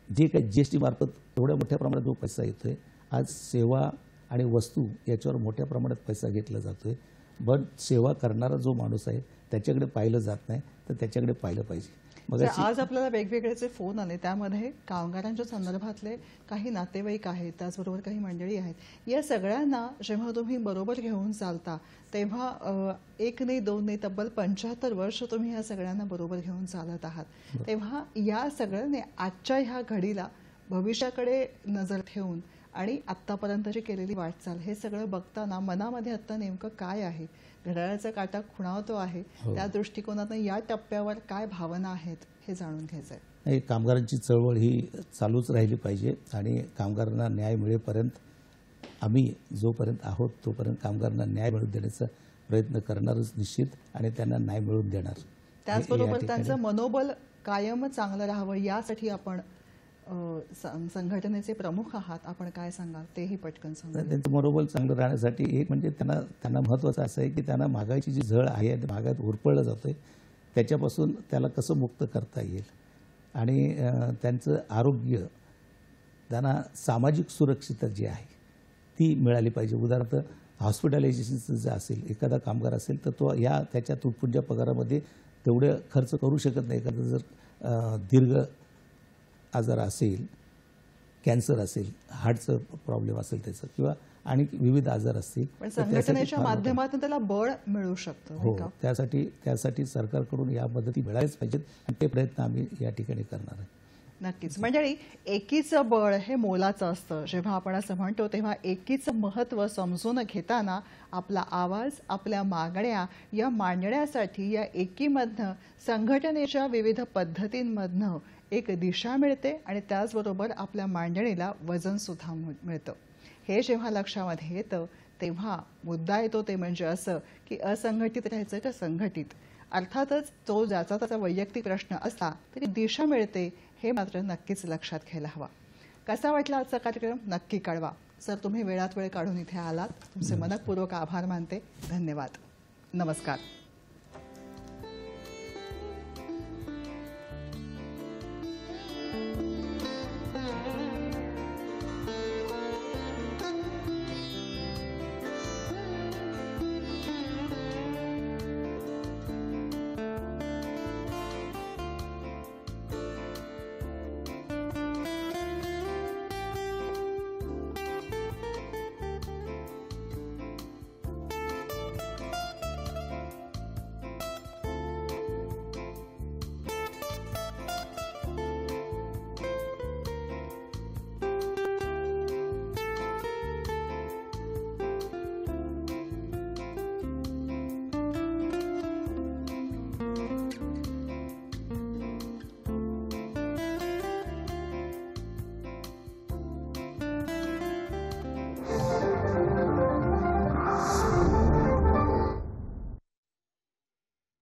जे काही GST मार्फत एवढ्या मोठ्या प्रमाणात जो पैसा येतोय, आज सेवा आणि वस्तू याच्यावर मोठ्या प्रमाणात पैसा घेतला जातोय. पण सेवा करणारा जो माणूस आहे त्याच्याकडे पाहिलं जात नाही, तर त्याच्याकडे पाहिलं पाहिजे. तर आज आपल्याला वेगवेगळे जे फोन आले त्यामध्ये कामगारांच्या संदर्भातले काही नातेवाईक आहेत, त्याचबरोबर काही मंडळी आहेत. या सगळ्यांना जेव्हा तुम्ही बरोबर घेऊन चालता तेव्हा 1 नाही 2 नाही तब्बल 75 वर्ष तुम्ही या सगळ्यांना बरोबर घेऊन चालत आहात. तेव्हा या सगळ्यांनी आजच्या ह्या घडीला भविष्याकडे नजर ठेवून आणि आत्तापर्यंतची केलेली वाटचाल हे सगळं बघताना मनामध्ये आत्ता नेमकं काय आहे, घड्याळाचा काटा खुणावतो आहे, त्या दृष्टिकोनातून या टप्प्यावर काय भावना आहेत हे जाणून घ्यायचं आहे. नाही, कामगारांची चळवळ ही चालूच राहिली पाहिजे आणि कामगारांना न्याय मिळेपर्यंत आम्ही जोपर्यंत आहोत तोपर्यंत कामगारांना न्याय मिळवून देण्याचा प्रयत्न करणारच निश्चित आणि त्यांना न्याय मिळवून देणार. त्याचबरोबर त्यांचं मनोबल कायम चांगलं राहावं यासाठी आपण संघटनेचे प्रमुख आहात, आपण काय सांगाल तेही पटकन सांगा. त्यांचं मनोबल चांगलं राहण्यासाठी एक म्हणजे त्यांना महत्त्वाचं असं आहे की त्यांना महागाईची जी झळ आहे आणि महागाईत उरपळलं जातोय त्याच्यापासून त्याला कसं मुक्त करता येईल आणि त्यांचं आरोग्य, त्यांना सामाजिक सुरक्षितता जी आहे ती मिळाली पाहिजे. उदाहरणार्थ हॉस्पिटलायझेशनचं जे असेल, एखादा कामगार असेल तर तो त्याच्या तुटपुंज्या पगारामध्ये तेवढे खर्च करू शकत नाही. एखादा जर दीर्घ आजार असेल, कॅन्सर असेल, हार्टचं प्रॉब्लेम असेल त्याचं किंवा आणि विविध आजार असतील पण संघटनेच्या माध्यमातून त्याला बळ मिळू शकतं. हो, त्यासाठी सरकारकडून या मदती मिळालीच पाहिजेत आणि ते प्रयत्न आम्ही या ठिकाणी करणार आहे. नक्कीच. मंडळी, एकीचं बळ हे मोलाचं असतं. जेव्हा आपण असं म्हणतो तेव्हा एकीचं महत्त्व समजून घेताना आपला आवाज, आपल्या मागण्या या मांडण्यासाठी या एकीमधनं, संघटनेच्या विविध पद्धतींमधनं एक दिशा मिळते आणि त्याचबरोबर आपल्या मांडणीला वजन सुद्धा मिळतं. हे जेव्हा लक्षामध्ये येतं तेव्हा मुद्दा येतो ते म्हणजे असं की असंघटित राहायचं का संघटित. अर्थातच तो ज्याचा त्याचा वैयक्तिक प्रश्न असला तरी दिशा मिळते हे मात्र नक्कीच लक्षात घ्यायला हवा. कसा वाटला आजचा कार्यक्रम नक्की कळवा. सर, तुम्ही वेळात वेळ काढून इथे आलात, तुमचे मनपूर्वक आभार मानते. धन्यवाद. नमस्कार.